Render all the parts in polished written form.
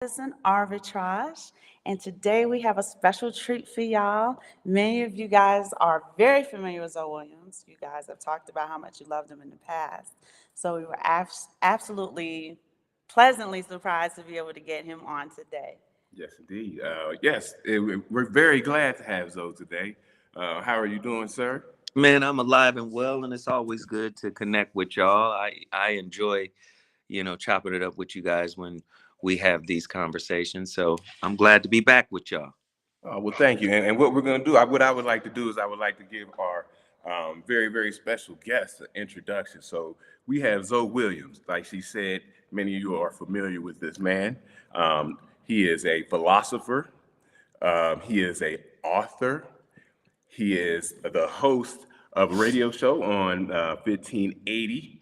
Is an arbitrage, and today we have a special treat for y'all. Many of you guys are very familiar with Zoe Williams. You guys have talked about how much you loved him in the past. So we were absolutely pleasantly surprised to be able to get him on today. Yes, indeed. We're very glad to have Zoe today. How are you doing, sir? Man, I'm alive and well, and it's always good to connect with y'all. I enjoy, chopping it up with you guys when we have these conversations. So I'm glad to be back with y'all. Well, thank you. And what we're going to do, what I would like to do is I would like to give our very, very special guest an introduction. So we have Zoe Williams. Like she said, many of you are familiar with this man. He is a philosopher. He is a author. He is the host of a radio show on 1580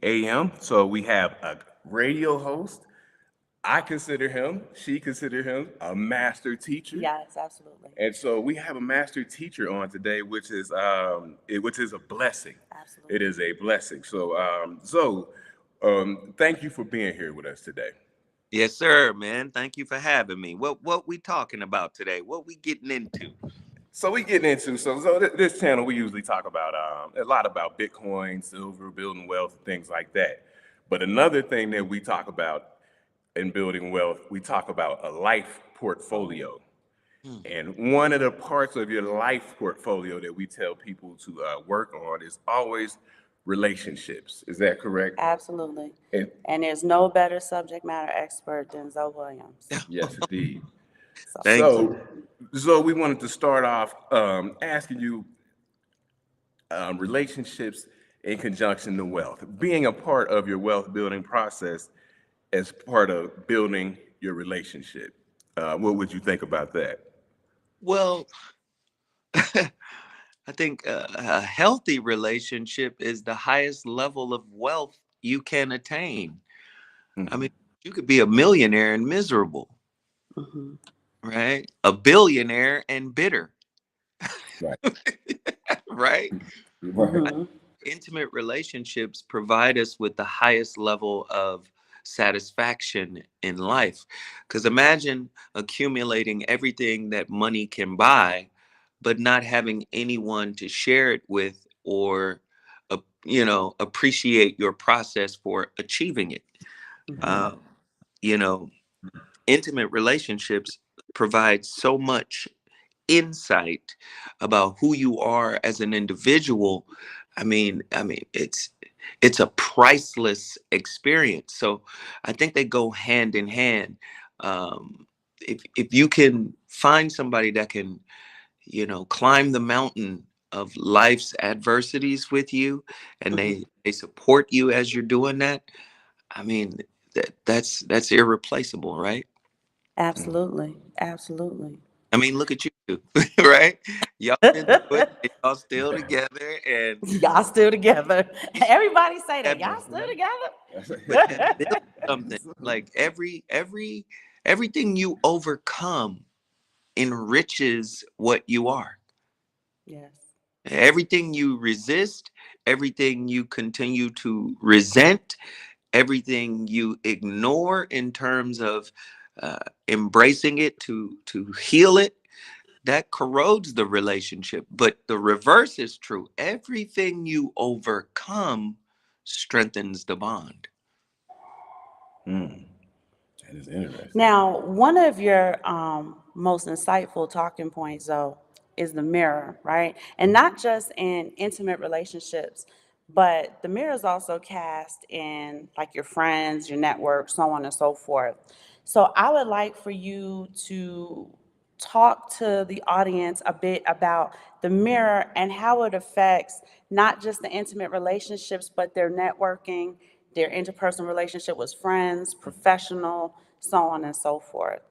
AM. So we have a radio host. I consider him, she consider him a master teacher. Yes, absolutely. And so we have a master teacher on today, which is a blessing. Absolutely. It is a blessing. So, thank you for being here with us today. Yes, sir, man. Thank you for having me. What we talking about today? What we getting into? So we getting into this channel we usually talk about a lot about Bitcoin, silver, building wealth, things like that. But another thing that we talk about in building wealth, we talk about a life portfolio. And one of the parts of your life portfolio that we tell people to work on is always relationships. Is that correct? Absolutely. And And there's no better subject matter expert than Zoe Williams. yes, indeed. So, Thank So, so we wanted to start off asking you relationships in conjunction to wealth, being a part of your wealth building process as part of building your relationship. What would you think about that? Well, I think a healthy relationship is the highest level of wealth you can attain. I Mhm. mean, you could be a millionaire and miserable, mhm. right? A billionaire and bitter, Right. right? Right. Intimate relationships provide us with the highest level of satisfaction in life. Because imagine accumulating everything that money can buy, but not having anyone to share it with or, appreciate your process for achieving it. Mhm. Uh, you know, Intimate relationships provide so much insight about who you are as an individual. I mean it's a priceless experience. So I think they go hand in hand. If you can find somebody that can, climb the mountain of life's adversities with you, and Mhm. they support you as you're doing that, I mean, that's irreplaceable, right? Absolutely. Absolutely. I mean, look at you, right? Y'all been through it, and y'all still together, and Y'all still together. Everybody say that. have, Y'all still but have together? built something. Like everything you overcome enriches what you are. Yes. Everything you resist, everything you continue to resent, everything you ignore in terms of embracing it to heal it, that corrodes the relationship. But the reverse is true. Everything you overcome strengthens the bond. Hmm. That is interesting. Now, one of your most insightful talking points, though, is the mirror, right? And not just in intimate relationships, but the mirror is also cast in like your friends, your network, so on and so forth. So I would like for you to talk to the audience a bit about the mirror and how it affects not just the intimate relationships, but their networking, their interpersonal relationship with friends, professional, so on and so forth.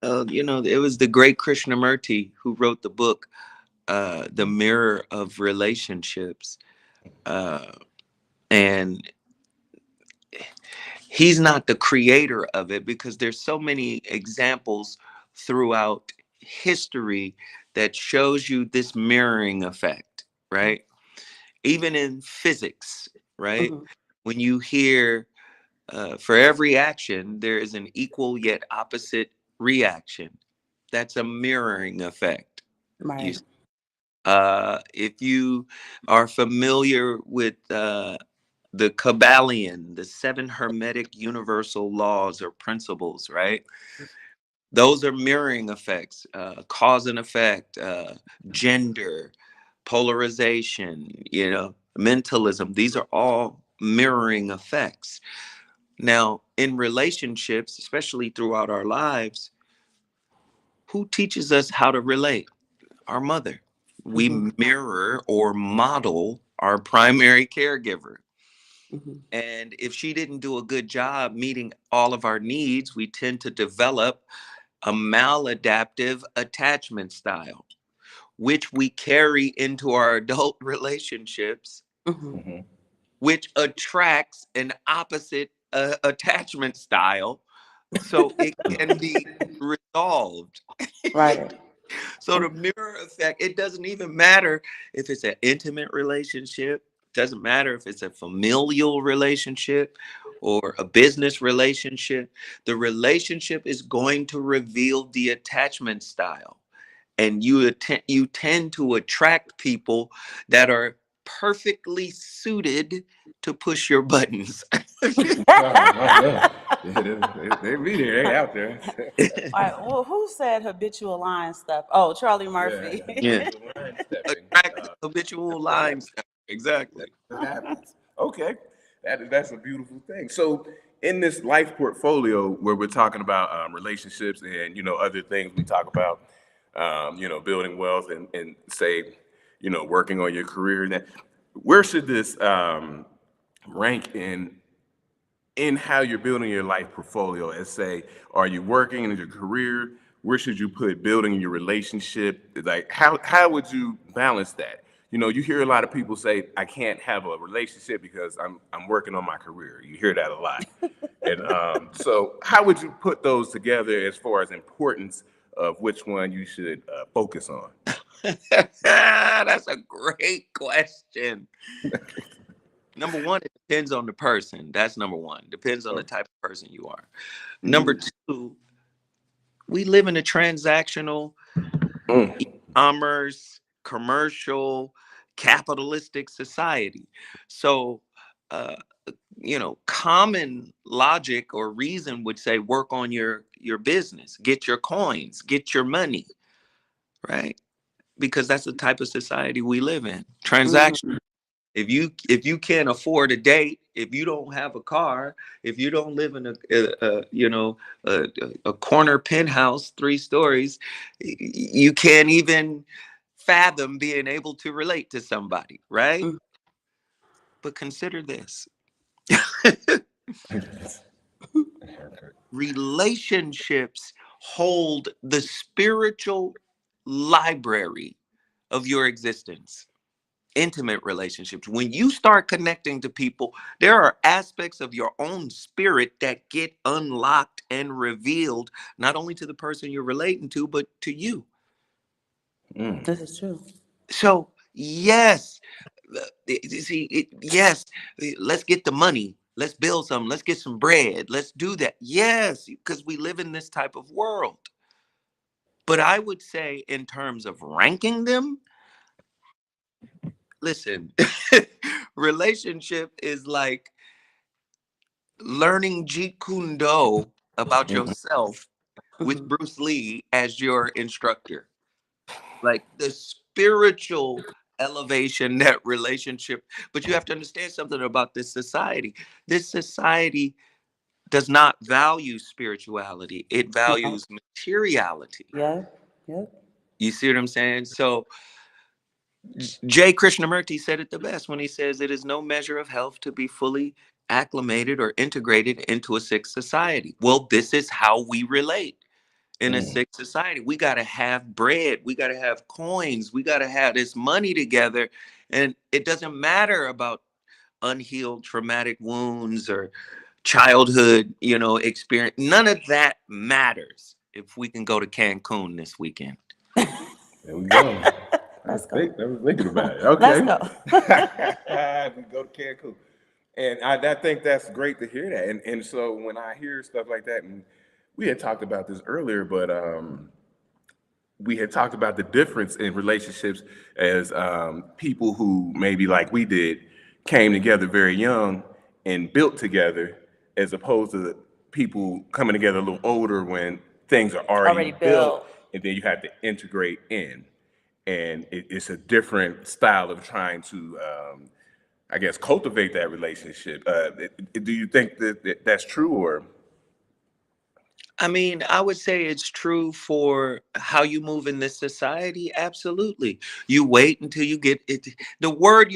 It was the great Krishnamurti who wrote the book, The Mirror of Relationships. Uh, and he's not the creator of it, because there's so many examples throughout history that shows you this mirroring effect, right? Even in physics, right? Mhm. When you hear For every action, there is an equal yet opposite reaction. That's a mirroring effect. You, Right. if you are familiar with the Kabbalion, the seven Hermetic universal laws or principles, right? Those are mirroring effects, cause and effect, gender, polarization, mentalism. These are all mirroring effects. Now, in relationships, especially throughout our lives, who teaches us how to relate? Our mother. Hmm. We mirror or model our primary caregiver. Hmm. And if she didn't do a good job meeting all of our needs, we tend to develop a maladaptive attachment style, which we carry into our adult relationships, Hmm. Mhm. which attracts an opposite attachment style. So it can be resolved. Right. So the mirror effect, it doesn't even matter if it's an intimate relationship, doesn't matter if it's a familial relationship or a business relationship. The relationship is going to reveal the attachment style. And you tend to attract people that are perfectly suited to push your buttons. Oh, my God. Yeah, they be there. They out there. All right. Well, who said habitual line stuff? Oh, Charlie Yeah, Murphy. Yeah. habitual line stepping. Attract the habitual lines. That Exactly. just happens. Okay, that's a beautiful thing. So, in this life portfolio where we're talking about relationships and other things we talk about, building wealth and say, working on your career. That where should this rank in how you're building your life portfolio? As say, are you working in your career? Where should you put building your relationship? Like, how would you balance that? You hear a lot of people say, "I can't have a relationship because I'm working on my career." You hear that a lot, and so how would you put those together as far as importance of which one you should focus on? That's a great question. Number one, it depends on the person. That's number one. Depends on the type of person you are. Number two, we live in a transactional, Mm. e-commerce, commercial, capitalistic society. So, uh, common logic or reason would say work on your business, get your coins, get your money, right? Because that's the type of society we live in. Hmm. Transaction. If you can't afford a date, if you don't have a car, if you don't live in a corner penthouse, 3 stories, you can't even fathom being able to relate to somebody, right? But consider this. Relationships hold the spiritual library of your existence. Intimate relationships. When you start connecting to people, there are aspects of your own spirit that get unlocked and revealed, not only to the person you're relating to, but to you. Mm. This is true. So, yes, see, yes, let's get the money. Let's build some. Let's get some bread. Let's do that. Yes, because we live in this type of world. But I would say, in terms of ranking them, listen, relationship is like learning Jeet Kune Do about yourself with Hmm. Bruce Lee as your instructor. Like the spiritual elevation, that relationship. But you have to understand something about this society. This society does not value spirituality, it Right. values materiality. Yeah. Yep. You see what I'm saying? So J. Krishnamurti said it the best when he says it is no measure of health to be fully acclimated or integrated into a sick society. Well, this is how we relate in a Mm. sick society. We got to have bread, we got to have coins, we got to have this money together. And it doesn't matter about unhealed traumatic wounds or childhood, experience. None of that matters if we can go to Cancun this weekend. There we go. Let's go. I was thinking about it. Let's Okay. go. We go to Cancun. And I think that's great to hear that. And so when I hear stuff like that, and we had talked about this earlier, but we had talked about the difference in relationships as people who maybe like we did came together very young and built together, as opposed to people coming together a little older when things are already Already built, built. and then you have to integrate in. And it's a different style of trying to, I guess, cultivate that relationship. Do you think that that's true, or? I mean, I would say it's true for how you move in this society. Absolutely. You wait until you get it. The word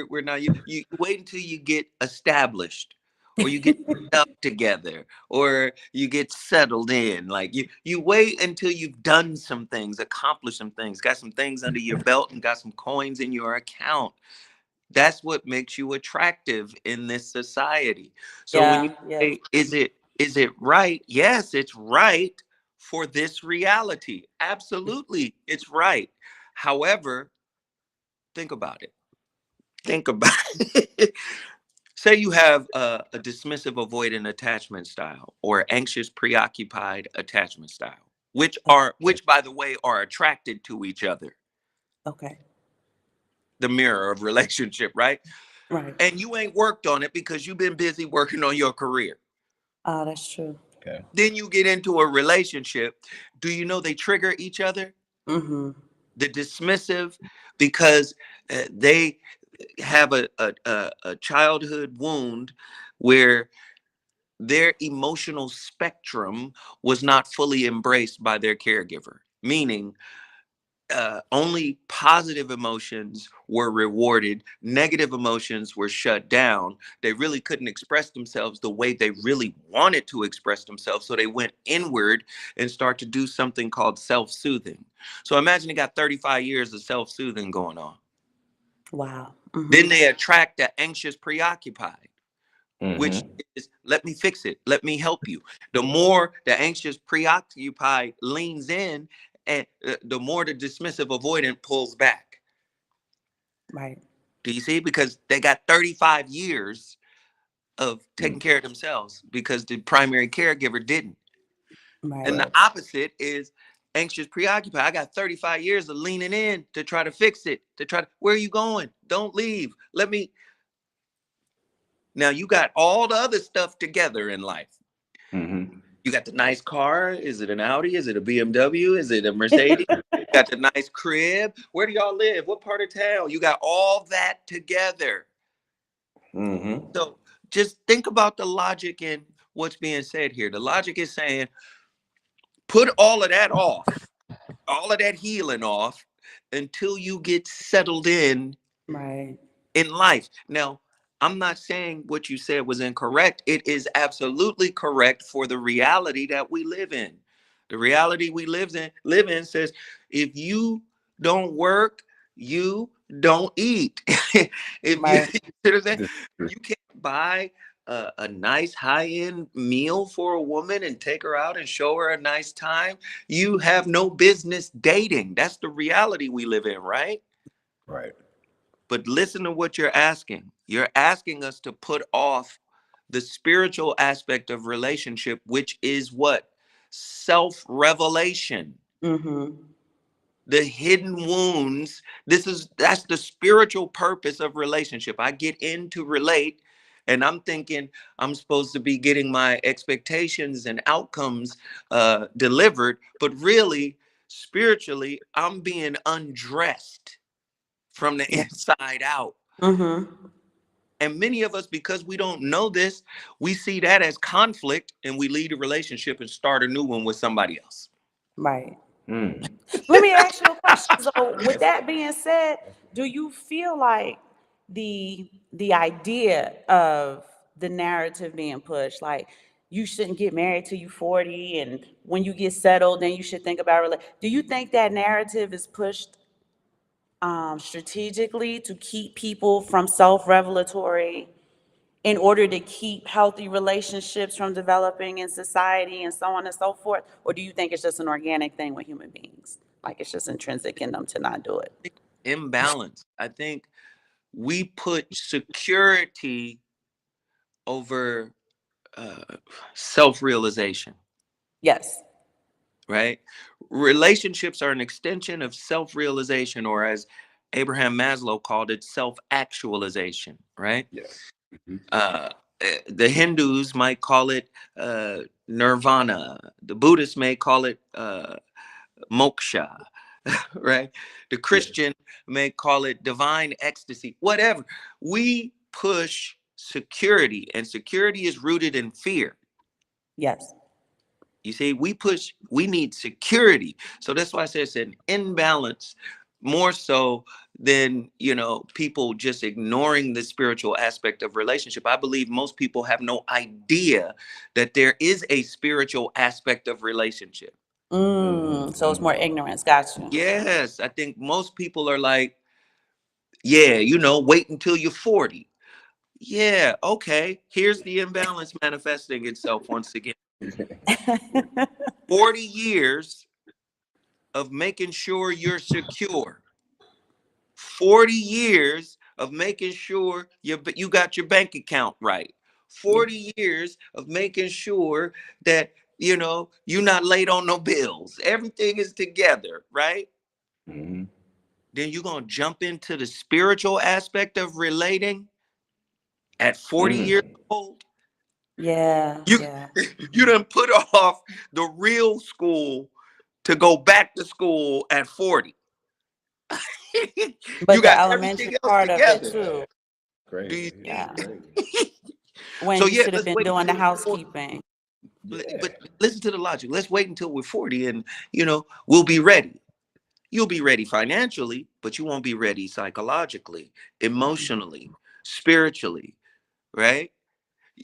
we're not, you wait until you get established, or you get stuff together, or you get settled in. Like you wait until you've done some things, accomplished some things, got some things under your belt, and got some coins in your account. That's what makes you attractive in this society. So when you Yeah, yeah, say, is it right? Yes, it's right for this reality. Absolutely, it's right. However, think about it. Think about it. Say you have a dismissive avoidant attachment style, or anxious preoccupied attachment style, which by the way are attracted to each other, okay, the mirror of relationship, right? right. And you ain't worked on it because you've been busy working on your career. Oh, that's true. Okay. Then you get into a relationship. Do you know they trigger each other? Mm-hmm. The dismissive, because they have a childhood wound where their emotional spectrum was not fully embraced by their caregiver, meaning only positive emotions were rewarded, negative emotions were shut down. They really couldn't express themselves the way they really wanted to express themselves. So they went inward and start to do something called self-soothing. So imagine you got 35 years of self-soothing going on. Wow. Then Mm-hmm. they attract the anxious preoccupied, which Mm-hmm. is let me fix it, let me help you. The more the anxious preoccupied leans in, and the more the dismissive avoidant pulls back. Right, Do you see? Because they got 35 years of taking care of themselves because the primary caregiver didn't. And right, the Right. opposite is anxious preoccupied. I got 35 years of leaning in to try to fix it, to try to, where are you going? Don't leave. Let me. Now you got all the other stuff together in life. Mm-hmm. You got the nice car. Is it an Audi? Is it a BMW? Is it a Mercedes? You got the nice crib. Where do y'all live? What part of town? You got all that together. Mm-hmm. So just think about the logic in what's being said here. The logic is saying, put all of that off, all of that healing off until you get settled right, in life. Now, I'm not saying what you said was incorrect. It is absolutely correct for the reality that we live in. The reality we live in says if you don't work, you don't eat. If you right, consider that, This is you can't buy a nice high-end meal for a woman and take her out and show her a nice time. You have no business dating. That's the reality we live in, right? right. But listen to what you're asking. You're asking us to put off the spiritual aspect of relationship, which is what? Self-revelation. mm-hmm. The hidden wounds. That's the spiritual purpose of relationship. I get in to relate, and I'm thinking I'm supposed to be getting my expectations and outcomes delivered, but really, spiritually, I'm being undressed from the Yeah, inside out. mm-hmm. And many of us, because we don't know this, we see that as conflict, and we leave a relationship and start a new one with somebody else. Right. Mm. Let me ask you a question. So, with that being said, do you feel like the idea of the narrative being pushed, like you shouldn't get married till you 40, and when you get settled, then you should think about do you think that narrative is pushed strategically to keep people from self-revelatory in order to keep healthy relationships from developing in society and so on and so forth? Or do you think it's just an organic thing with human beings? Like it's just intrinsic in them to not do it? Imbalance. I think we put security over self-realization, Yes. right? Relationships are an extension of self-realization, or as Abraham Maslow called it, self-actualization, right? Yes. Mhm. Uh, the Hindus might call it nirvana. The Buddhists may call it moksha, right? The Yeah. Christian may call it divine ecstasy, whatever. We push security, and security is rooted in fear. Yes. You see, we need security. So that's why I say it's an imbalance more so than, people just ignoring the spiritual aspect of relationship. I believe most people have no idea that there is a spiritual aspect of relationship. So it's more ignorance. Got you. Yes, I think most people are like, yeah, wait until you're 40. Yeah, okay. Here's the imbalance manifesting itself once again. 40 years of making sure you're secure. 40 years of making sure you got your bank account right. 40 years of making sure that, you're not late on no bills. Everything is together, right? Mhm. Then you're going to jump into the spiritual aspect of relating at 40 years Mm. old. Yeah. You Yeah. you done put off the real school to go back to school at 40. You But the got elementary everything else part of it together. too. Do you Crazy. Yeah, see? Yeah. crazy. When So you yeah, should have let's been wait doing the until we're 40. housekeeping. Yeah. But listen to the logic. Let's wait until we're 40 and we'll be ready. You'll be ready financially, but you won't be ready psychologically, emotionally, spiritually, right?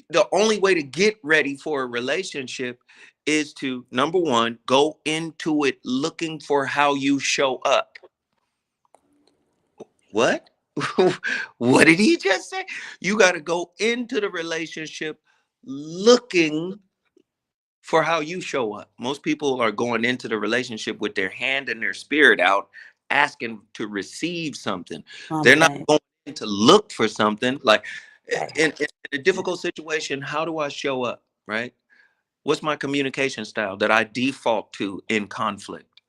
The only way to get ready for a relationship is to, number one, go into it looking for how you show up. What? What did he just say? You got to go into the relationship looking for how you show up. Most people are going into the relationship with their hand and their spirit out, asking to receive something. They're not Something. going in to look for something. Like Right. in a difficult situation, how do I show up? Right? What's my communication style that I default to in conflict?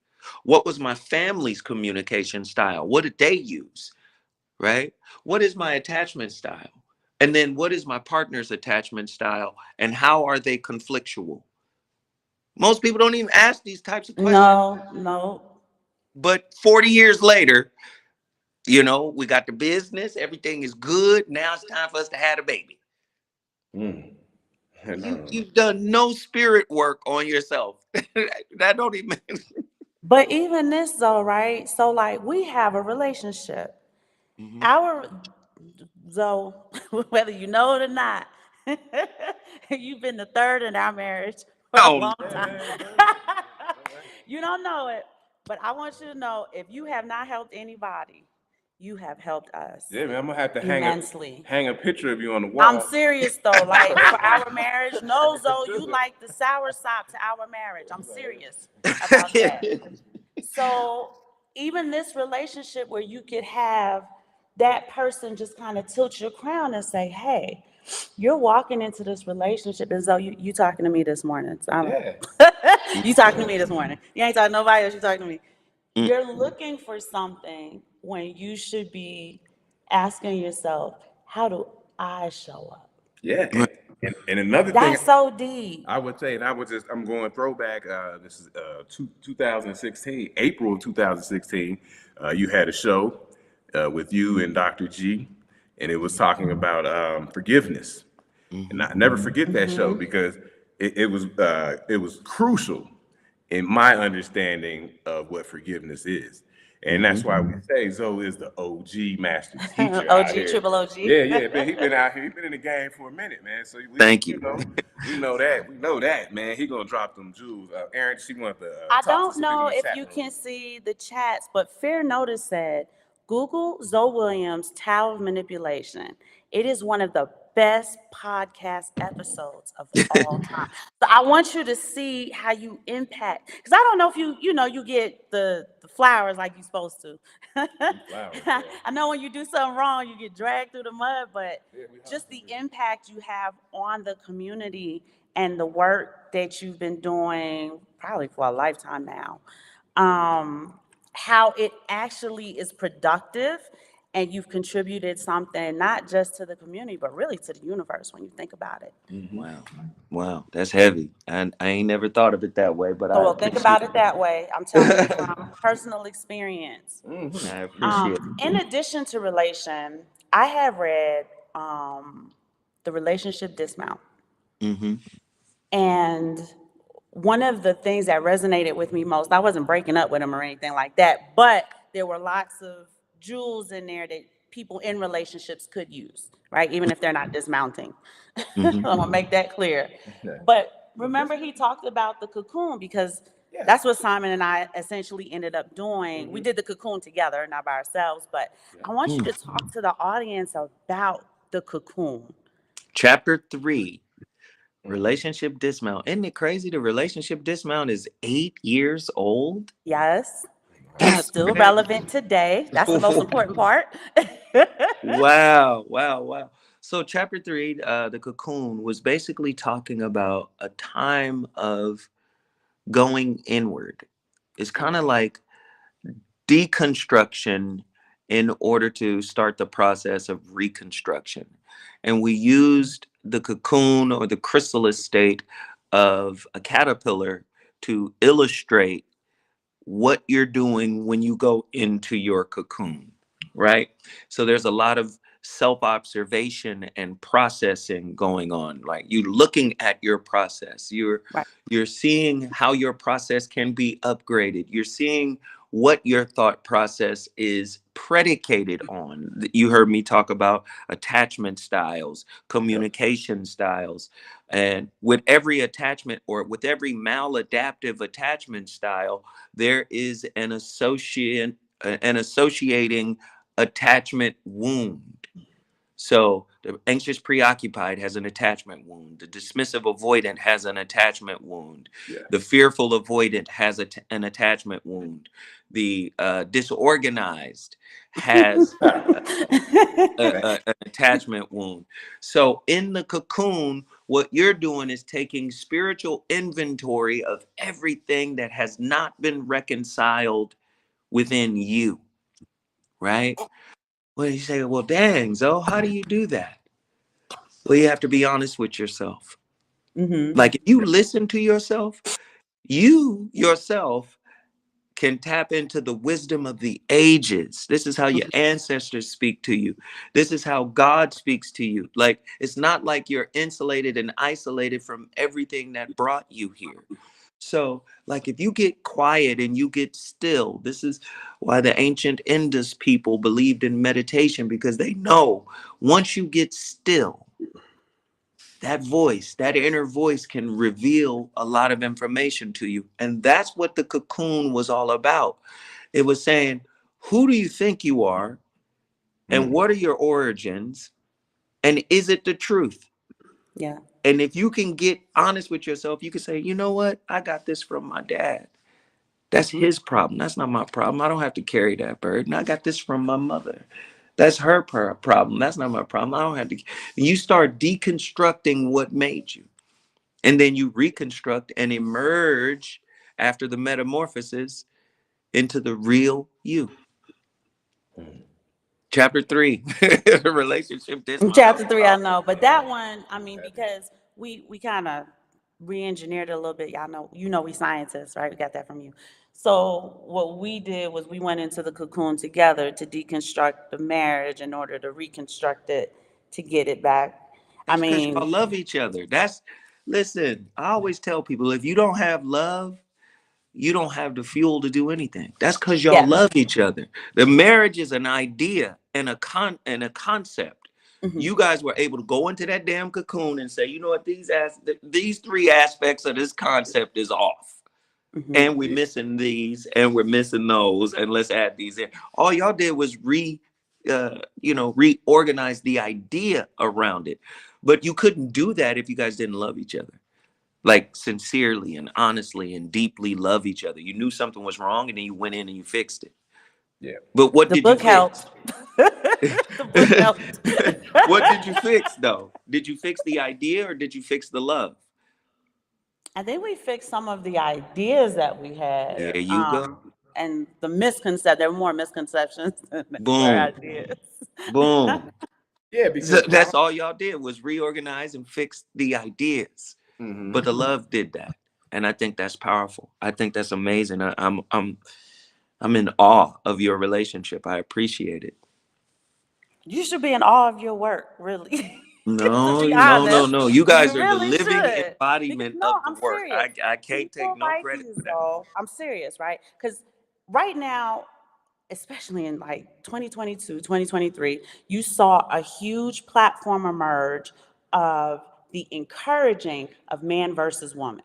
What was my family's communication style? What did they use? Right? What is my attachment style? And then what is my partner's attachment style? And how are they conflictual? Most people don't even ask these types of questions. No, no. But 40 years later, we got the business, everything is good. Now it's time for us to have a baby. Mm. No. You've done no spirit work on yourself. That don't even. But even this though, right? So like we have a relationship. Mhm. Our so whether you know it or not, you've been the third in our marriage for a Oh, long Yeah, time. man, go ahead. Go ahead. You don't know it, but I want you to know if you have not helped anybody, you have helped us Yeah, man, I'm gonna have to immensely. hang a picture of you on the I'm wall. serious though, like for our marriage. No, Zoe, you like the sour sop to our marriage. I'm serious about that. So even this relationship where you could have that person just kind of tilt your crown and say, hey, you're walking into this relationship as though you talking to me this morning. So Yeah. you talking to me this morning. You ain't talking to nobody else, you talking to me. Mm, You're looking for something when you should be asking yourself, how do I show up? Yeah. right. And another thing That's so deep. I would say, and I'm going throwback. This is 2016, April of 2016. You had a show with you and Dr. G, and it was talking about forgiveness. And Mhm. I never forget that show because it was crucial in my understanding of what forgiveness is. And that's Mhm. why we say Zoe is the OG master teacher out OG, here. triple OG. Yeah, yeah, man. He been out here. He been in the game for a minute, man. So Thank you. we know that. We know that, man. He gonna drop them jewels. Aaron, she want to I talk to don't some people know in the if chat you room. can see the chats, but Fair Notice said Google Zoe Williams' Tower of Manipulation. It is one of the best podcast episodes of all time. So I want you to see how you impact. Because I don't know if you get the flowers like you're supposed to. Flowers, yeah. I know when you do something wrong, you get dragged through the mud, but just the impact you have on the community and the work that you've been doing probably for a lifetime now. How it actually is productive and you've contributed something not just to the community, but really to the universe when you think about it. Wow. Wow. That's heavy. And I ain't never thought of it that way, but So, I well, think appreciate about it that way. I'm telling you from personal experience. I appreciate In addition to relation, I have read The Relationship Dismount. it. Mm-hmm. And one of the things that resonated with me most, I wasn't breaking up with him or anything like that, but there were lots of jewels in there that people in relationships could use, right? Even if they're not dismounting. I'm Mm-hmm. gonna make that clear. Yeah. But remember, he talked about the cocoon because Yeah. that's what Simon and I essentially ended up doing. We did the cocoon together, not by ourselves, but I want you to talk to the audience about the cocoon. Chapter 3, relationship dismount. Isn't it crazy? The relationship dismount is 8 years old. Yes. And That's still crazy. relevant today. That's the most important part. Wow, wow, wow. So chapter 3, the cocoon, was basically talking about a time of going inward. It's kind of like deconstruction in order to start the process of reconstruction. And we used the cocoon or the chrysalis state of a caterpillar to illustrate what you're doing when you go into your cocoon, right? So there's a lot of self-observation and processing going on. Like you looking at your process, Right. you're seeing how your process can be upgraded. You're seeing what your thought process is predicated on. You heard me talk about attachment styles, communication styles, and with every attachment or with every maladaptive attachment style, there is an associating attachment wound. So the anxious preoccupied has an attachment wound. The dismissive avoidant has an attachment wound. Yeah. The fearful avoidant has an attachment wound. The disorganized has an attachment wound. So in the cocoon, what you're doing is taking spiritual inventory of everything that has not been reconciled within you, right? Well, you say, well, dang, Zoe, how do you do that? Well, you have to be honest with yourself. Mm-hmm. Like if you listen to yourself, you yourself can tap into the wisdom of the ages. This is how your ancestors speak to you. This is how God speaks to you. Like it's not like you're insulated and isolated from everything that brought you here. So, like if you get quiet and you get still, this is why the ancient Indus people believed in meditation, because they know once you get still, that voice, that inner voice can reveal a lot of information to you. And that's what the cocoon was all about. It was saying, who do you think you are? And what are your origins? And is it the truth? Yeah. And if you can get honest with yourself, you can say, you know what? I got this from my dad. That's his problem. That's not my problem. I don't have to carry that burden. I got this from my mother. That's her problem. That's not my problem. I don't have to. And you start deconstructing what made you. And then you reconstruct and emerge after the metamorphosis into the real you. Chapter 3, relationship dismount. That was Chapter 3, I powerful. know, but that one, I mean, because we kind of re-engineered it a little bit. Y'all know, we scientists, right? We got that from you. So what we did was we went into the cocoon together to deconstruct the marriage in order to reconstruct it to get it back. I That's because y'all mean, love each other. Listen, I always tell people, if you don't have love, you don't have the fuel to do anything. That's because y'all yeah. love each other. The marriage is an idea and a concept. Mhm, You guys were able to go into that damn cocoon and say, you know what, these three aspects of this concept is off. mhm. And we're missing these and we're missing those. And let's add these in. All y'all did was reorganize the idea around it. But you couldn't do that if you guys didn't love each other, like sincerely and honestly and deeply love each other. You knew something was wrong, and then you went in and you fixed it. Yeah. But what The did you book fix? helped. The book helped. What did you fix though? Did you fix the idea or did you fix the love? I think we fixed some of the ideas that we had, There you go. and the misconception. There were more misconceptions than there were Boom. ideas. Boom. Yeah, So because that's all y'all did was reorganize and fix the ideas. But the love did that. And I think that's powerful. I think that's amazing. I'm in awe of your relationship. I appreciate it. You should be in awe of your work, really. To No, be no, no, honest, no. You you guys are the really living should. Because embodiment no, of the I'm work. serious. I can't take People no like credit you, for that. so I'm serious, right? Because right now, especially in like 2022, 2023, you saw a huge platform emerge of the encouraging of man versus woman.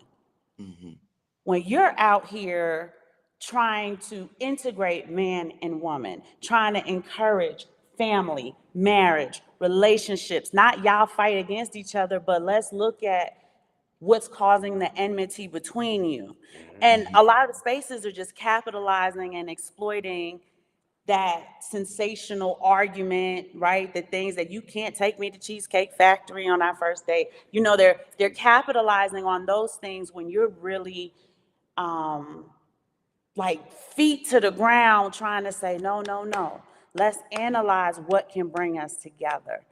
Mhm. When you're out here trying to integrate man and woman, trying to encourage family, marriage, relationships, not y'all fight against each other, but let's look at what's causing the enmity between you. And Mhm. a lot of the spaces are just capitalizing and exploiting that sensational argument, right? The things that you can't take me to Cheesecake Factory on our first date. They're capitalizing on those things when you're really um, like feet to the ground trying to say, no, no, no. Let's analyze what can bring us together.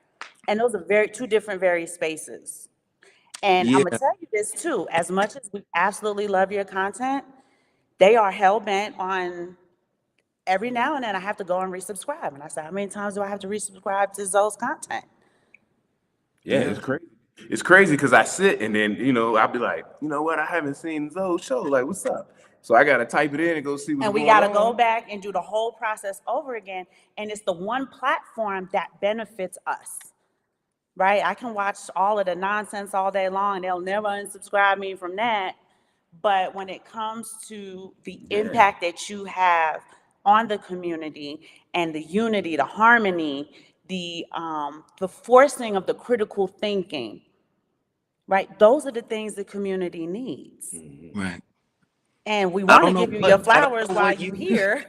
And those are two different, very spaces. And I'm gonna Yeah. tell you this too, as much as we absolutely love your content, they are hell bent on every now and then I have to go and resubscribe. And I said, how many times do I have to resubscribe to Zoe's content? yeah, Yeah. it's crazy. It's crazy because I sit and then I'll be like, you know what? I haven't seen Zoe's show. Like, what's up? So I gotta type it in and go see what's And we going got to go on. back and do the whole process over again. And it's the one platform that benefits us, right? I can watch all of the nonsense all day long. They'll never unsubscribe me from that. But when it comes to the Yeah. impact that you have on the community and the unity, the harmony, the forcing of the critical thinking, right? Those are the things the community needs. Right. And we I want to don't know give you your what I don't flowers know while what you you here.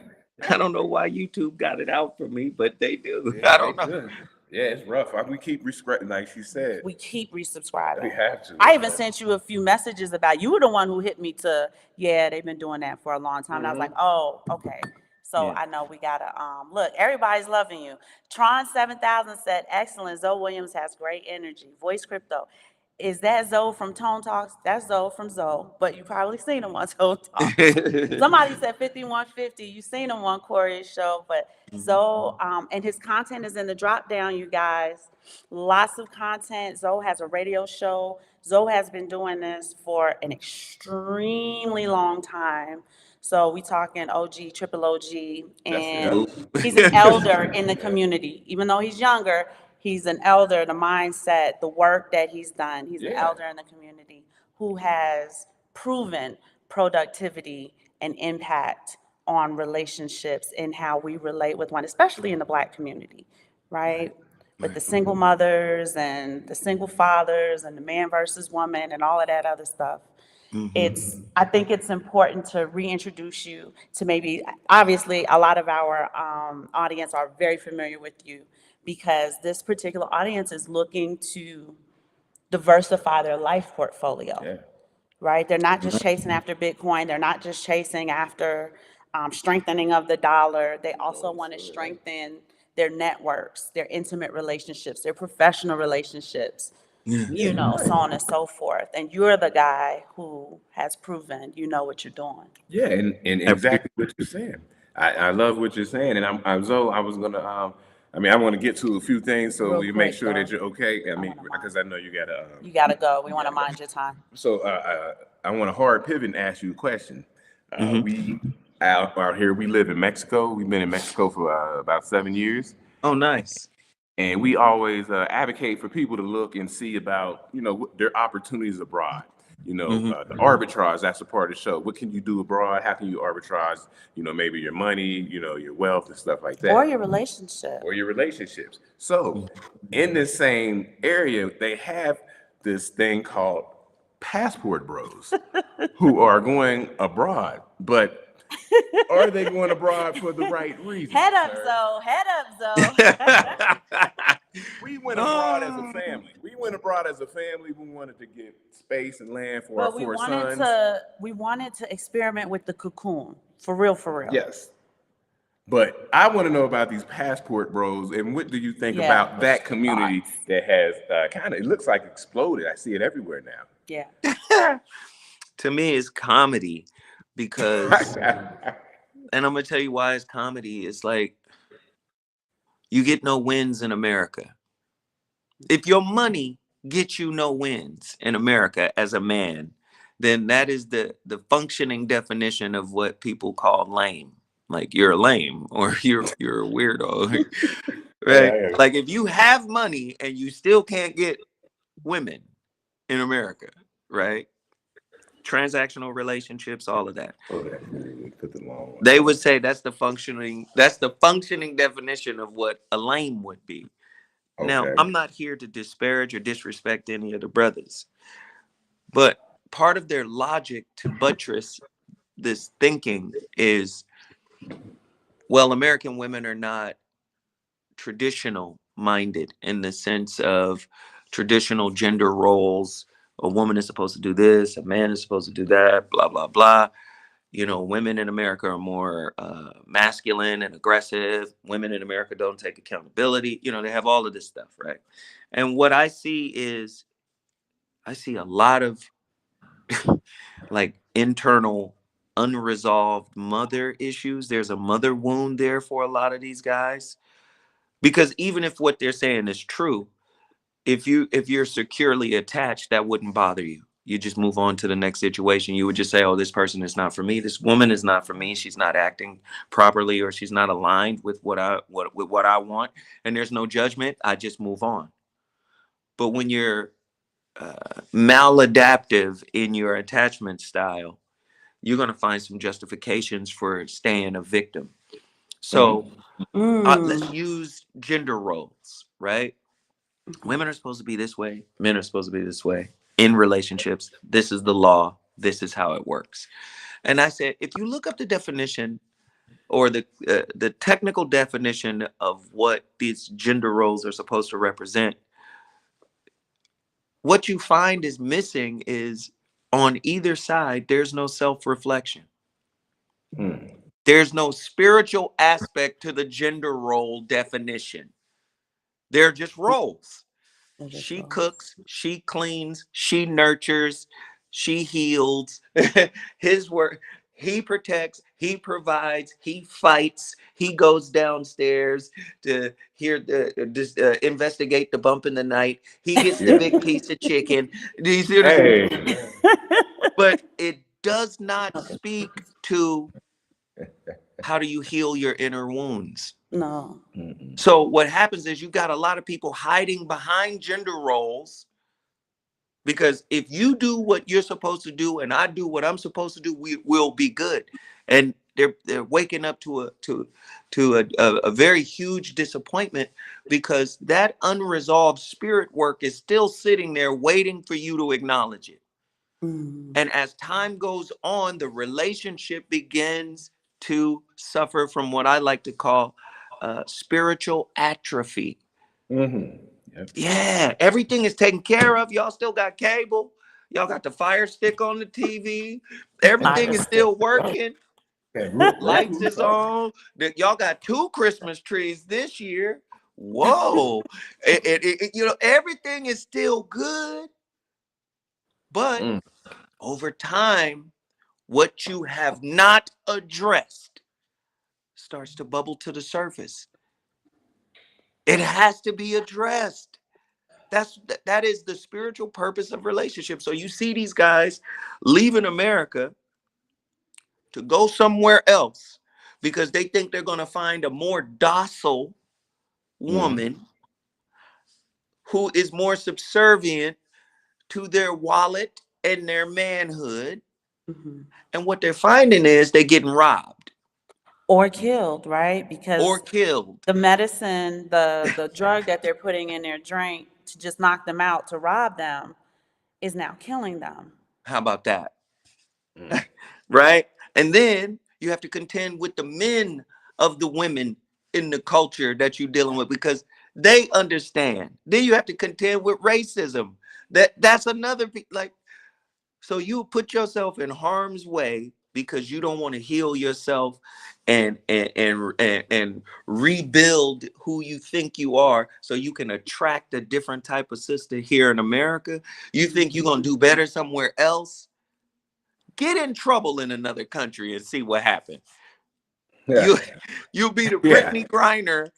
I don't know why YouTube got it out for me, but they do. Yeah, I they don't know. good. Yeah, it's rough. We keep rescripting, like she said. We keep We resubscribing. have to. I even sent you a few messages about, you were the one who hit me to, yeah, they've been doing that for a long time. And I was like, oh, okay. So Yeah. I know we gotta look, everybody's loving you. Tron 7000 said, excellent. Zoe Williams has great energy. Voice crypto. Is that Zoe from Tone Talks? That's Zoe from Zoe, but you probably seen him on Tone Talks. Somebody said 5150. You seen him on Corey's show, but Zoe, and his content is in the drop down, you guys. Lots of content. Zoe has a radio show. Zoe has been doing this for an extremely long time. So we talking OG, triple OG, That's the and Nope. elder. he's an elder in the Yeah. community. Even though he's younger, he's an elder. The mindset, the work that he's done. He's an Yeah. elder in the community who has proven productivity and impact on relationships and how we relate with one, especially in the Black community, right? With the Right. single mothers and the single fathers and the man versus woman and all of that other stuff. Hmm. I think it's important to reintroduce you to, maybe, obviously, a lot of our audience are very familiar with you because this particular audience is looking to diversify their life portfolio, Yeah. right? They're not just chasing after Bitcoin. They're not just chasing after strengthening of the dollar. They also want to strengthen their networks, their intimate relationships, their professional relationships, Yeah. Yeah, you're so right. on and so forth. And you're the guy who has proven you know what you're doing. Yeah, and I appreciate exactly what you're saying. I love what you're saying, and I'm Zoe. I was gonna I want to get to a few things so Real we make quick, sure that though, you're okay. I I mean, want to because mind. I know you gotta You got to go. We you want to gotta go. mind your time. So I want to hard pivot and ask you a question. you. We out here. We live in Mexico. We've been in Mexico for about 7 years. Oh, nice. And we always advocate for people to look and see about, their opportunities abroad. Mhm. The arbitrage, that's a part of the show. What can you do abroad? How can you arbitrage, maybe your money, your wealth and stuff like Or that, your relationship. or your relationships. So in this same area, they have this thing called passport bros who are going abroad. But are they going abroad for the right reasons, Head up, sir? Zoe. Head up, Zoe. We went abroad as a Oh. family. We went abroad as a family. We wanted to get space and land for our But we four wanted sons. to we wanted to experiment with the cocoon. For real, for real. Yes. But I want to know about these passport bros, and what do you think Yeah. about that community Thoughts. that has kind of, it looks like exploded. I see it everywhere Yeah. To me, it's comedy because, now. and I'm gonna tell you why it's comedy. It's like you get no wins in America. If your money gets you no wins in America as a man, then that is the functioning definition of what people call lame. Like you're lame or you're a weirdo, right? Yeah, Like if you have money and you still can't get women in America, right? Transactional relationships, all of that. okay. Put the long one. They would say that's the functioning definition of what a lame would be. Now, Okay. I'm not here to disparage or disrespect any of the brothers, but part of their logic to buttress this thinking is, well, American women are not traditional minded in the sense of traditional gender roles. A woman is supposed to do this, a man is supposed to do that, blah, blah, blah. Women in America are more masculine and aggressive. Women in America don't take accountability. They have all of this stuff, right? And what I see is, I see a lot of like internal unresolved mother issues. There's a mother wound there for a lot of these guys. Because even if what they're saying is true, if you're securely attached, that wouldn't bother you. You just move on to the next situation. You would just say, oh, this person is not for me. This woman is not for me. She's not acting properly, or she's not aligned with what I want. And there's no judgment. I just move on. But when you're maladaptive in your attachment style, you're going to find some justifications for staying a victim. So let's Mm. use gender roles, right? Women are supposed to be this way, men are supposed to be this way in relationships. This is the law, this is how it works. And I said, if you look up the definition or the technical definition of what these gender roles are supposed to represent, what you find is missing is, on either side there's no self-reflection. Mm. There's no spiritual aspect to the gender role definition. They're just roles. They're just She roles. cooks, she cleans, she nurtures, she heals. His work, he protects, he provides, he fights, he goes downstairs to investigate the bump in the night. He gets the Yeah. big piece of chicken. Do you see what I'm saying? Hey. But it does not speak to how do you heal your inner wounds. No. Mm-mm. So what happens is you got a lot of people hiding behind gender roles, because if you do what you're supposed to do and I do what I'm supposed to do, we will be good. And they're waking up to a very huge disappointment, because that unresolved spirit work is still sitting there waiting for you to acknowledge it. Mm. And as time goes on, the relationship begins to suffer from what I like to call spiritual atrophy. Mm-hmm. Yep. Yeah, everything is taken care of. Y'all still got cable. Y'all got the Fire Stick on the TV. Everything Fire is stick. still working. Okay, Lights is on. Y'all got 2 Christmas trees this year. Whoa. Everything is still good. But Mm. over time, what you have not addressed starts to bubble to the surface. It has to be addressed. That is the spiritual purpose of relationships. So you see these guys leaving America to go somewhere else because they think they're going to find a more docile Mm. woman who is more subservient to their wallet, in their manhood, Mhm. and what they're finding is they're getting robbed Or killed, right? or Because killed. the medicine, the drug that they're putting in their drink to just knock them out, to rob them, is now killing them. How about that? Mm. Right? And then you have to contend with the men of the women in the culture that you're dealing with because they understand. Then you have to contend with racism. That's another like, so you put yourself in harm's way because you don't want to heal yourself and rebuild who you think you are so you can attract a different type of sister here in America. You think you're going to do better somewhere else? Get in trouble in another country and see what happens. Yeah. You you'll be the Yeah. Brittany Griner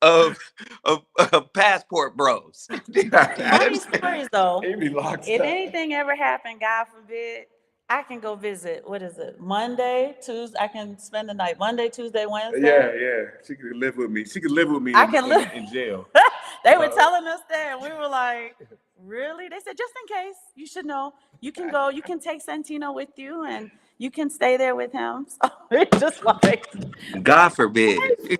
of of passport bros. You Funny understand? stories though. He'd be locked If up. anything ever happened, God forbid, I can go visit. What is it? Monday, Tuesday. I can spend the night. Monday, Tuesday, Wednesday. Yeah, yeah. She could live with me. She could live with me I in can live. in jail. They were So telling us that, and we were like, "Really?" They said, "Just in case, you should know. You can go. You can take Santino with you, and you can stay there with him." So it's just like God forbid. crazy.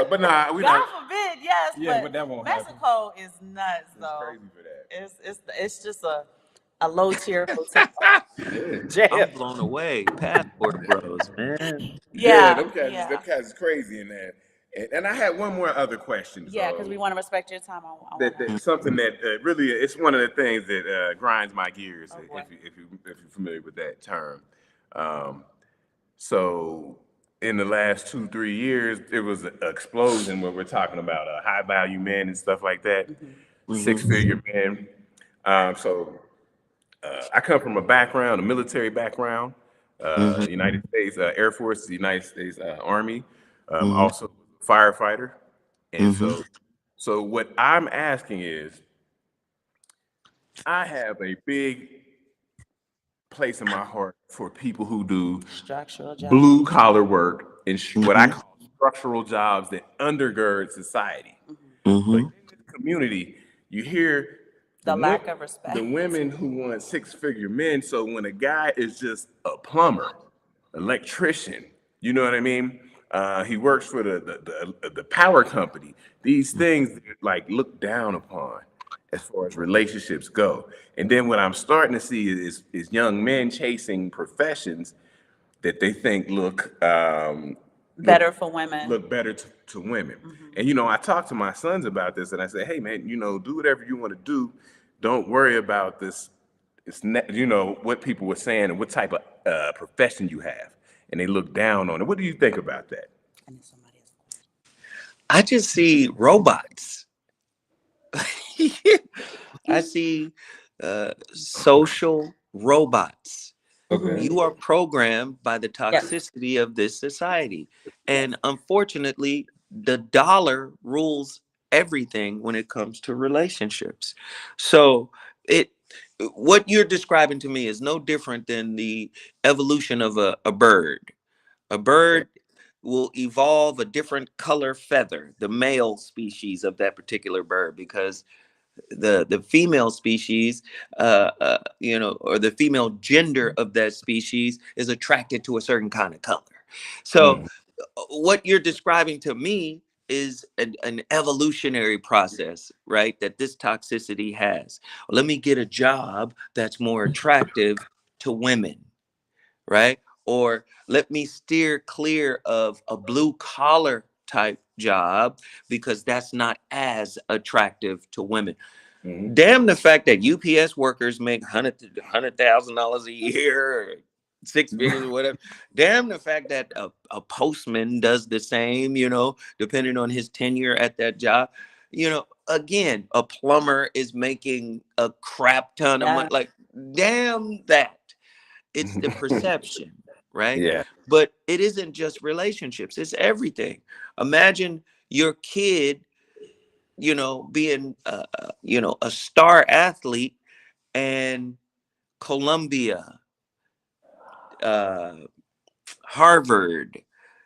but nah, we God not. forbid, yes, Yeah, but but that won't happen. Mexico is nuts, It's though. crazy for that. It's just a low tier hotel Yeah. jail. I'm blown away. Passport bros, man. Yeah, Yeah, them yeah, cats is crazy in that. And I had one more other question. yeah. Because So we want to respect your time. I want to. that something that really it's one of the things that grinds my gears Oh boy. if you're familiar with that term. Um, so in the last 2 3 years, there was an explosion where we're talking about high value men and stuff like that, six Mm-hmm. figure men. So I come from a background, a military background, Mm-hmm. United States Air Force, the United States Army, Mm-hmm. also firefighter. And Mm-hmm. so what I'm asking is, I have a big place in my heart for people who do Structural blue jobs. collar work and what I Mm-hmm. call structural jobs that undergird society. But Mm-hmm. in this community, you hear the The wo- lack of the respect. women who want six figure men. So when a guy is just a plumber, electrician, you know what I mean? He works for the power company. These things they're, like looked down upon as far as relationships go. And then what I'm starting to see is young men chasing professions that they think look Better for women. look better to women. And you know, I talked to my sons about this, and I said, "Hey, man, you know, do whatever you want to do. Don't worry about this. You know what people were saying and what type of profession you have." And they look down on it. What do you think about that? I need somebody else. I just see robots. I see social robots. Okay. Mm-hmm. You are programmed by the Yes. toxicity of this society. And unfortunately, the dollar rules everything when it comes to relationships. So it what you're describing to me is no different than the evolution of a bird. A Okay. bird will evolve a different color feather, the male species of that particular bird, because the female species or the female gender of that species is attracted to a certain kind of color. So Mm. what you're describing to me is an evolutionary process, right, that this toxicity has. Let me get a job that's more attractive to women, right? Or let me steer clear of a blue collar type job because that's not as attractive to women. Mhm. Damn the fact that UPS workers make $100,000 a year, or six figures or whatever. Damn the fact that a postman does the same, depending on his tenure at that job. Again, a plumber is making a crap ton of money. Yeah. Like, damn that. It's the perception, right? Yeah. But it isn't just relationships, it's everything. Imagine your kid being a star athlete, and Columbia, uh, Harvard,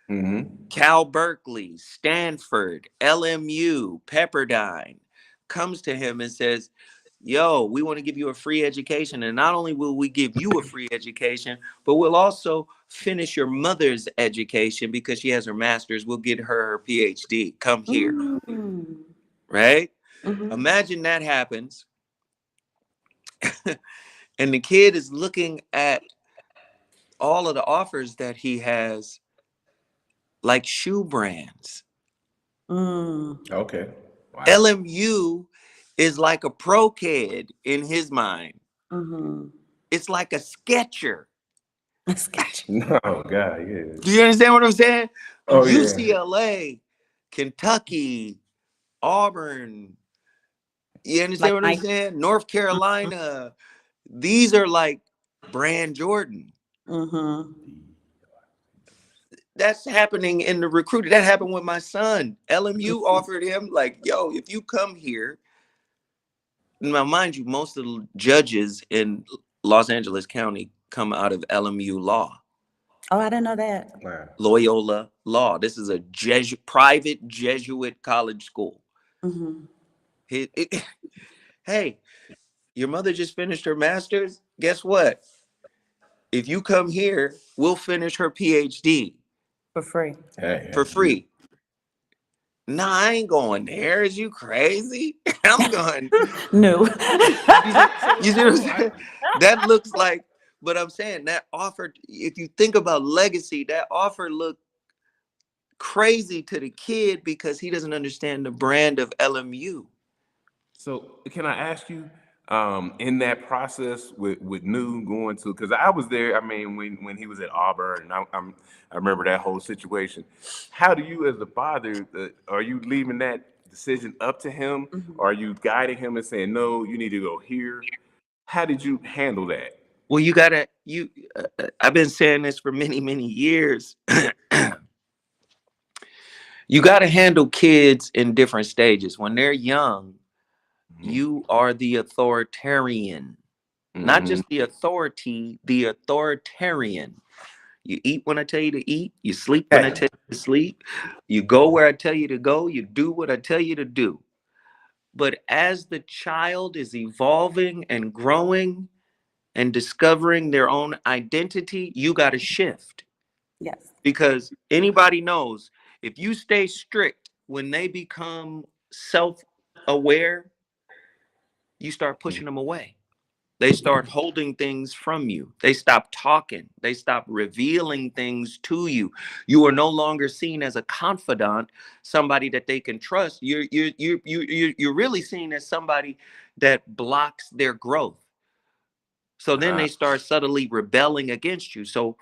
Hmm. Cal Berkeley, Stanford, LMU, Pepperdine comes to him and says, yo, we want to give you a free education. And not only will we give you a free education, but we'll also finish your mother's education because she has her master's. We'll get her PhD. Come here. Mm. Right? Mm-hmm. Imagine that happens. And the kid is looking at all of the offers that he has, like shoe brands. Mm. Okay. Wow. LMU is like a pro kid in his mind. Mm-hmm. It's like a Sketcher. That's gotcha. Oh God, yeah. Do you understand what I'm saying? Oh yeah. UCLA, Kentucky, Auburn. You Like understand what I'm Nike. saying? North Carolina. These are like brand Jordan. Mm-hmm. That's happening in the recruiting. That happened with my son. LMU offered him, like, yo, if you come here. Now, mind you, most of the judges in Los Angeles County come out of LMU Law, Oh, I didn't know that. Wow. Loyola Law. This is a private Jesuit college school. Mm-hmm. Hey, your mother just finished her master's. Guess what? If you come here, we'll finish her PhD For free. Hey, for that's beautiful. free. Nah, I ain't going there. Is you crazy? I'm going. No. You see, you see what I'm So I saying? That looks like, but I'm saying that offer, if you think about legacy, that offer looked crazy to the kid because he doesn't understand the brand of LMU. So can I ask you, in that process with New going to, because I was there. I mean, when he was at Auburn, and I remember that whole situation. How do you, as a father, are you leaving that decision up to him, Mhm. or are you guiding him and saying, no, you need to go here? How did you handle that? Well, you gotta, I've been saying this for many, many years. You gotta handle kids in different stages. When they're young, Mm-hmm. you are the authoritarian, not Mm-hmm. just the authority, the authoritarian. You eat when I tell you to eat. You sleep when I Hey. tell you to sleep. You go where I tell you to go. You do what I tell you to do. But as the child is evolving and growing and discovering their own identity, you got to shift Yes. because anybody knows if you stay strict when they become self aware, you start pushing them away. They start holding things from you. They stop talking. They stop revealing things to you. You are no longer seen as a confidant, somebody that they can trust. You're really seen as somebody that blocks their growth. So then Uh, they start subtly rebelling against you. So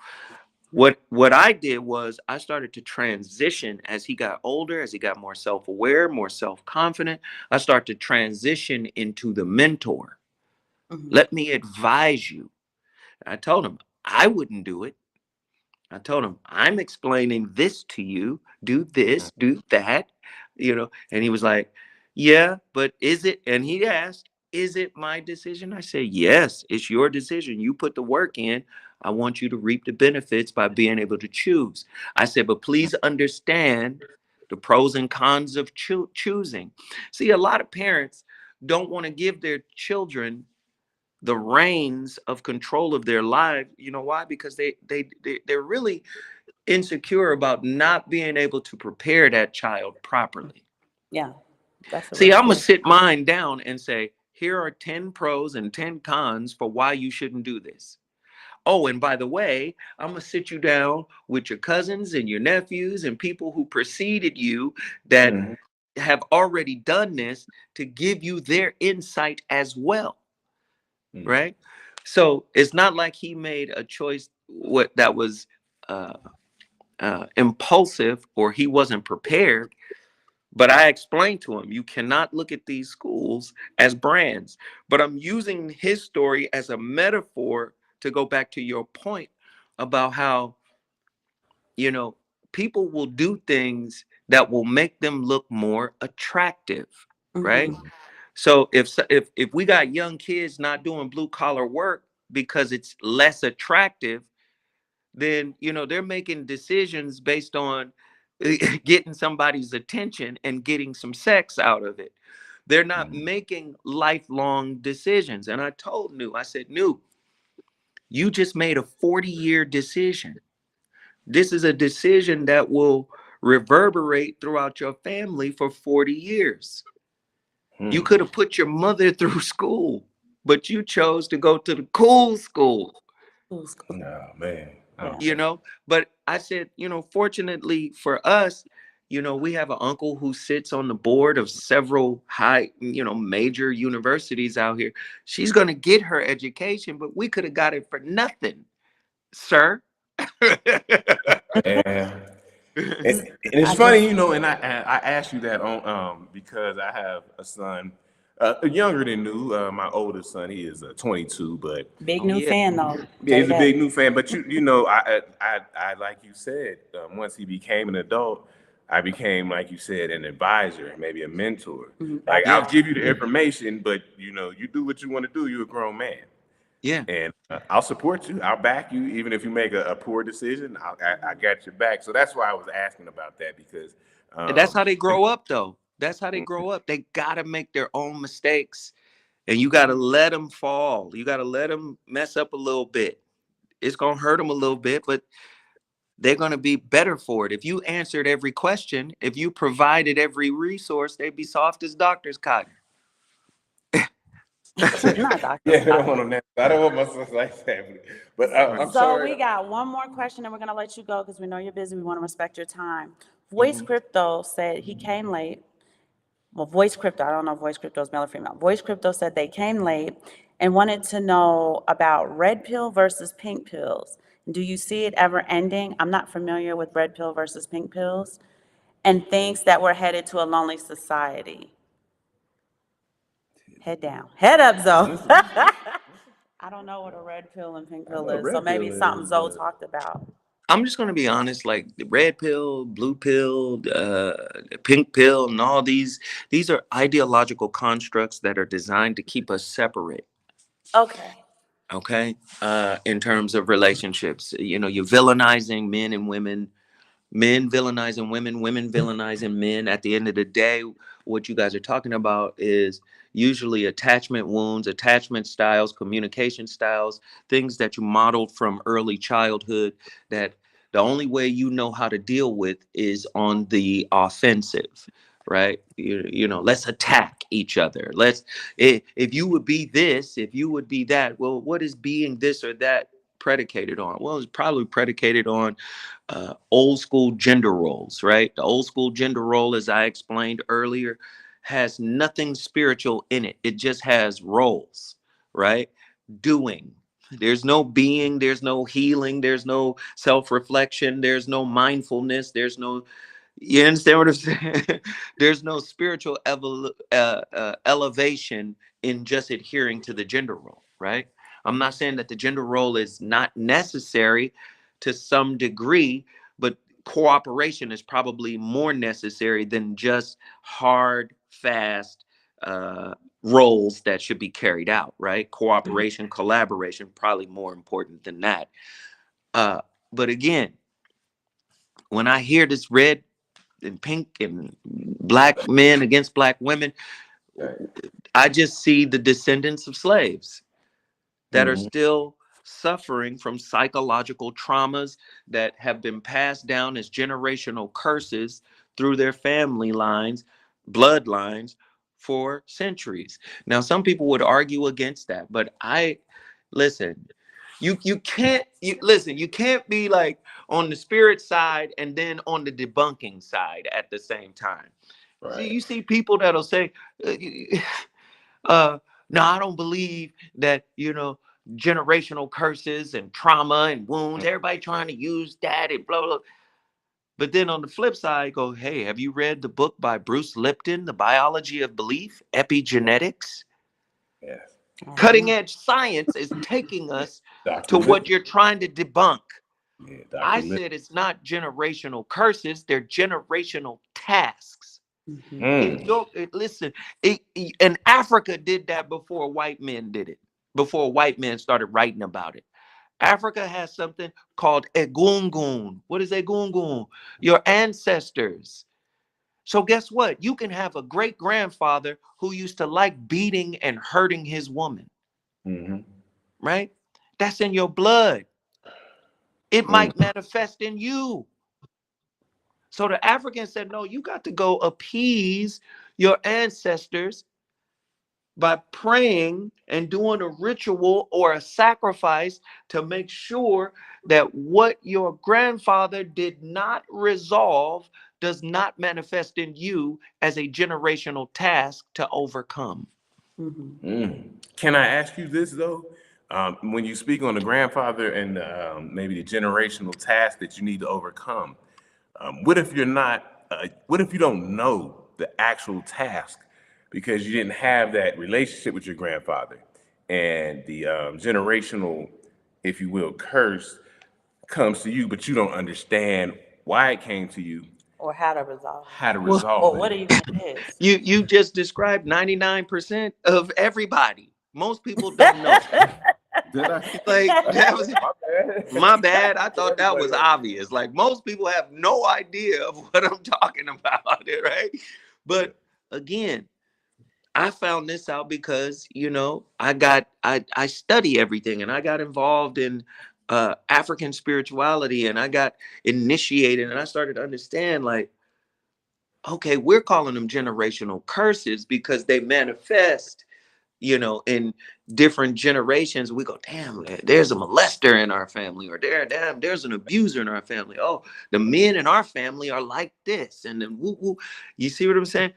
what I did was I started to transition as he got older, as he got more self-aware, more self-confident. I started to transition into the mentor. Mm-hmm. Let me advise you. I told him I wouldn't do it. I told him, I'm explaining this to you. Do this, do that, And he was like, yeah, but is it? And he asked, is it my decision? I said, yes, it's your decision. You put the work in. I want you to reap the benefits by being able to choose. I said, but please understand the pros and cons of choosing. See, a lot of parents don't want to give their children the reins of control of their life. You know why? Because they're really insecure about not being able to prepare that child properly. Yeah. That's a See, real I'm gonna key. sit mine down and say, here are 10 pros and 10 cons for why you shouldn't do this. Oh, and by the way, I'm gonna sit you down with your cousins and your nephews and people who preceded you that mhm. have already done this to give you their insight as well, Mm. right? So it's not like he made a choice what that was uh, impulsive or he wasn't prepared. But I explained to him, you cannot look at these schools as brands. But I'm using his story as a metaphor to go back to your point about how, you know, people will do things that will make them look more attractive, right? Mm-hmm. So if we got young kids not doing blue collar work because it's less attractive, then they're making decisions based on getting somebody's attention and getting some sex out of it. They're not making lifelong decisions. And I told New, I said, New, you just made a 40-year decision. This is a decision that will reverberate throughout your family for 40 years. You Hmm. could have put your mother through school, but you chose to go to the cool school, Who's, No, man. yeah. you know. But I said, fortunately for us, we have an uncle who sits on the board of several high, major universities out here. She's going to get her education, but we could have got it for nothing, sir. And, and Z- it's I just, funny, and I asked you that on because I have a son, younger than New. My oldest son, he is 22, but big Oh new yeah. fan though. yeah, Tell you he's a that. big new fan. But I like you said, once he became an adult, I became, like you said, an advisor, maybe a mentor. Like, Yeah. I'll Absolutely. give you the information, but you do what you want to do. You're a grown man. Yeah. And I'll support you. I'll back you, even if you make a poor decision. I got your back. So that's why I was asking about that because, And that's um, how they grow up, though. That's how they grow up. They got to make their own mistakes, and you got to let them fall. You got to let them mess up a little bit. It's going to hurt them a little bit, but they're going to be better for it. If you answered every question, if you provided every resource, they'd be soft as doctor's cotton. Not Dr. yeah, I don't Scott. want them. I don't want my sons like that. But I'm So sorry. we got one more question and we're gonna let you go because we know you're busy. We want to respect your time. Voice Mhm. Crypto said he came late. Well, Voice Crypto, I don't know if Voice Crypto is male or female. Voice Crypto said they came late and wanted to know about red pill versus pink pills. Do you see it ever ending? I'm not familiar with red pill versus pink pills and thinks that we're headed to a lonely society. Head down. Head up, Zoe. Listen, I don't know what a red pill and pink I know pill what is, so red maybe pill something is, Zoe but talked about. I'm just going to be honest, like the red pill, blue pill, the pink pill, and all these are ideological constructs that are designed to keep us separate. Okay. Okay. In terms of relationships, you're villainizing men and women, men villainizing women, women villainizing men. At the end of the day, what you guys are talking about is usually attachment wounds, attachment styles, communication styles, things that you modeled from early childhood that the only way you know how to deal with is on the offensive. Right, let's attack each other. If you would be this, if you would be that. Well, what is being this or that predicated on? Well, it's probably predicated on old school gender roles, right? The old school gender role, as I explained earlier, has nothing spiritual in it. It just has roles, right? Doing. There's no being, there's no healing, there's no self reflection, there's no mindfulness, there's no, you understand what I'm saying? There's no spiritual elevation in just adhering to the gender role, right? I'm not saying that the gender role is not necessary to some degree, but cooperation is probably more necessary than just hard, fast roles that should be carried out, right? Cooperation, collaboration, probably more important than that. Uh, but again, when I hear this red and pink and black men against black women, right. I just see the descendants of slaves that are Mhm. still suffering from psychological traumas that have been passed down as generational curses through their family lines, bloodlines for centuries. Now, some people would argue against that, but I listen. You can't listen. You can't be like on the spirit side and then on the debunking side at the same time. See, Right. you see people that'll say, uh, uh no, I don't believe that, generational curses and trauma and wounds, everybody trying to use that and blah blah. But then on the flip side, go, hey, have you read the book by Bruce Lipton, The Biology of Belief, Epigenetics? Yes. I have Cutting not. edge science is taking us Dr. to what Lip. you're trying to debunk. Yeah, I Dr. Lip. said it's not generational curses, they're generational tasks. Mhm. If Mm. listen, and Africa did that before white men did it, before white men started writing about it. Africa has something called egungun. What is egungun? Your ancestors. So guess what? You can have a great grandfather who used to like beating and hurting his woman, Mm-hmm. right? That's in your blood. It Mm. might manifest in you. So the African said, no, you got to go appease your ancestors by praying and doing a ritual or a sacrifice to make sure that what your grandfather did not resolve does not manifest in you as a generational task to overcome. Mm-hmm. Mm. Can I ask you this though? When you speak on the grandfather and maybe the generational task that you need to overcome, what if you're not? What if you don't know the actual task because you didn't have that relationship with your grandfather, and the generational, if you will, curse comes to you, but you don't understand why it came to you, Or how to resolve how to Well, it. resolve Or it. what even it is. you just described 99% of everybody. Most people don't know. Did I? Like that was My bad. my bad. I thought that Everybody was don't do obvious. Like most people have no idea of what I'm talking about, right? that. But again, I found this out because, I study everything, and I got involved in African spirituality, and I got initiated, and I started to understand, like, okay, we're calling them generational curses because they manifest, in different generations. We go, damn, there's a molester in our family, or damn, there's an abuser in our family. Oh, the men in our family are like this, and then woo woo. You see what I'm saying?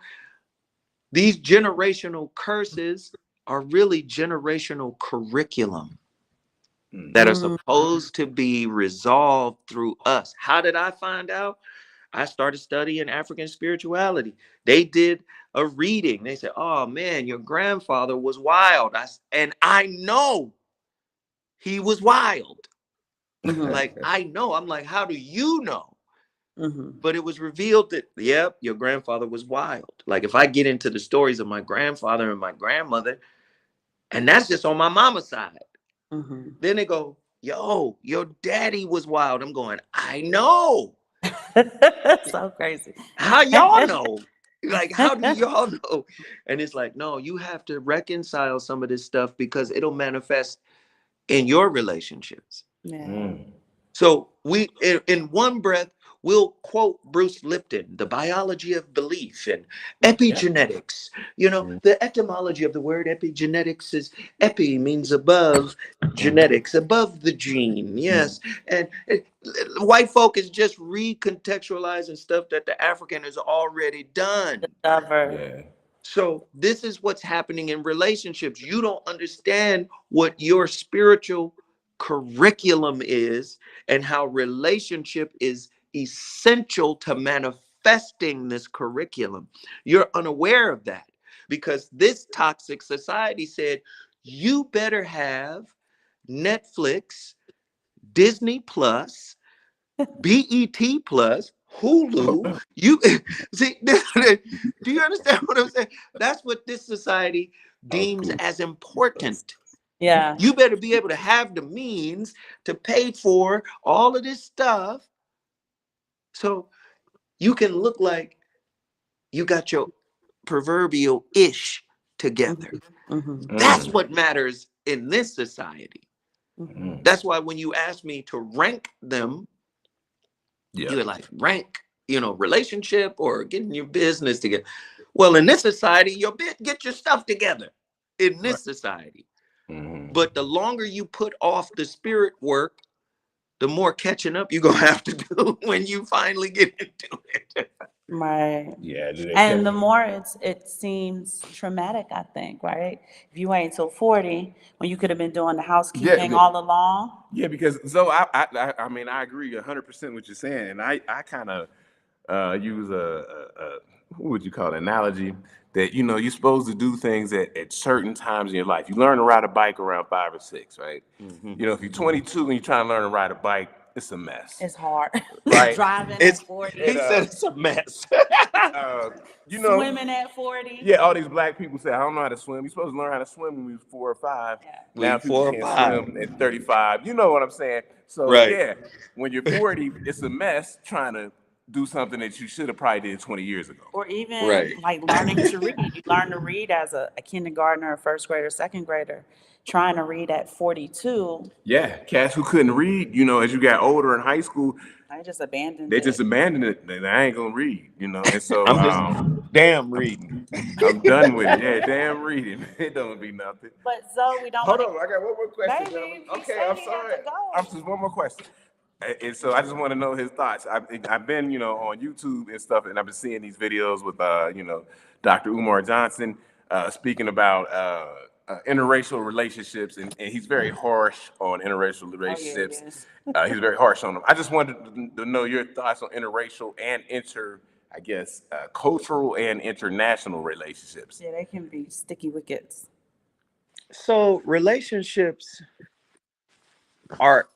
These generational curses are really generational curriculum that are Mm. Mm-hmm. supposed to be resolved through us. How did I find out? I started studying African spirituality. They did a reading. They said, "Oh man, your grandfather was wild." And I know he was wild. Mm-hmm. Like I know. I'm like, how do you know? Mm-hmm. But it was revealed that, yep, your grandfather was wild. Like if I get into the stories of my grandfather and my grandmother, and that's just on my mama's side. Mm-hmm. Then they go, yo, your daddy was wild. I'm going, I know. So crazy. How y'all know? Like, how do y'all know? And it's like, no, you have to reconcile some of this stuff because it'll manifest in your relationships. Yeah. Mm. So we, in one breath, we'll quote Bruce Lipton, The Biology of Belief and Yeah. Epigenetics. Mm. The etymology of the word epigenetics is epi means above, genetics, above the gene. Yes. And white folk is just recontextualizing stuff that the African has already done. Discover. Yeah. So this is what's happening in relationships. You don't understand what your spiritual curriculum is and how relationship is essential to manifesting this curriculum. You're unaware of that because this toxic society said you better have Netflix, Disney Plus, BET Plus, Hulu. You see, do you understand what I'm saying? That's what this society Oh, deems cool. as important. Yeah. You better be able to have the means to pay for all of this stuff so you can look like you got your proverbial ish together. Mm-hmm. Mm-hmm. That's Mm. what matters in this society. Mm-hmm. Mm. That's why when you ask me to rank them, Yeah. you're like, rank, relationship or getting your business together. Well, in this society, get your stuff together in Right. this society. Mm. But the longer you put off the spirit work, the more catching up you're gonna have to do when you finally get into it. Right. Yeah. Do they And catch? the more it seems traumatic, I think, right? If you wait until 40, when you could have been doing the Yeah. housekeeping all along. Yeah. Because so I mean I agree 100% what you're saying, and I kind of use a what would you call it, analogy that you're supposed to do things at certain times in your life. You learn to ride a bike around 5 or 6, right? Mhm. If you're 22 and you're trying to learn to ride a bike, it's a mess, It's hard. right? Driving It's at 40, And he said it's a mess. uh, you know, swimming at 40. yeah, all these black people say I don't know how to swim. You're supposed to learn how to swim when we was 4 or 5. Yeah. Now We people 4 or 5. can't swim at 35. You know what I'm saying? So Right. yeah, when you're 40, it's a mess trying to do something that you should have probably did 20 years ago. Or even Right. like learning to read. You learn to read as a kindergartner, a first grader, second grader. Trying to read at 42, Yeah, cats who couldn't read, as you got older in high school, I just abandoned they it. just abandoned it. I ain't gonna read, and so I'm just damn reading. I'm done with it. Yeah, damn reading. It don't be nothing. But Zoe, we don't Hold want on, I got one more question. baby, he Okay, said I'm he sorry. had to go. I'm just one more question. And so I just want to know his thoughts. I've been, on YouTube and stuff, and I've been seeing these videos with, Dr. Umar Johnson speaking about interracial relationships, and he's very harsh on interracial relationships. He's very harsh on them. I just wanted to know your thoughts on interracial and cultural and international relationships. Yeah, they can be sticky wickets. So relationships are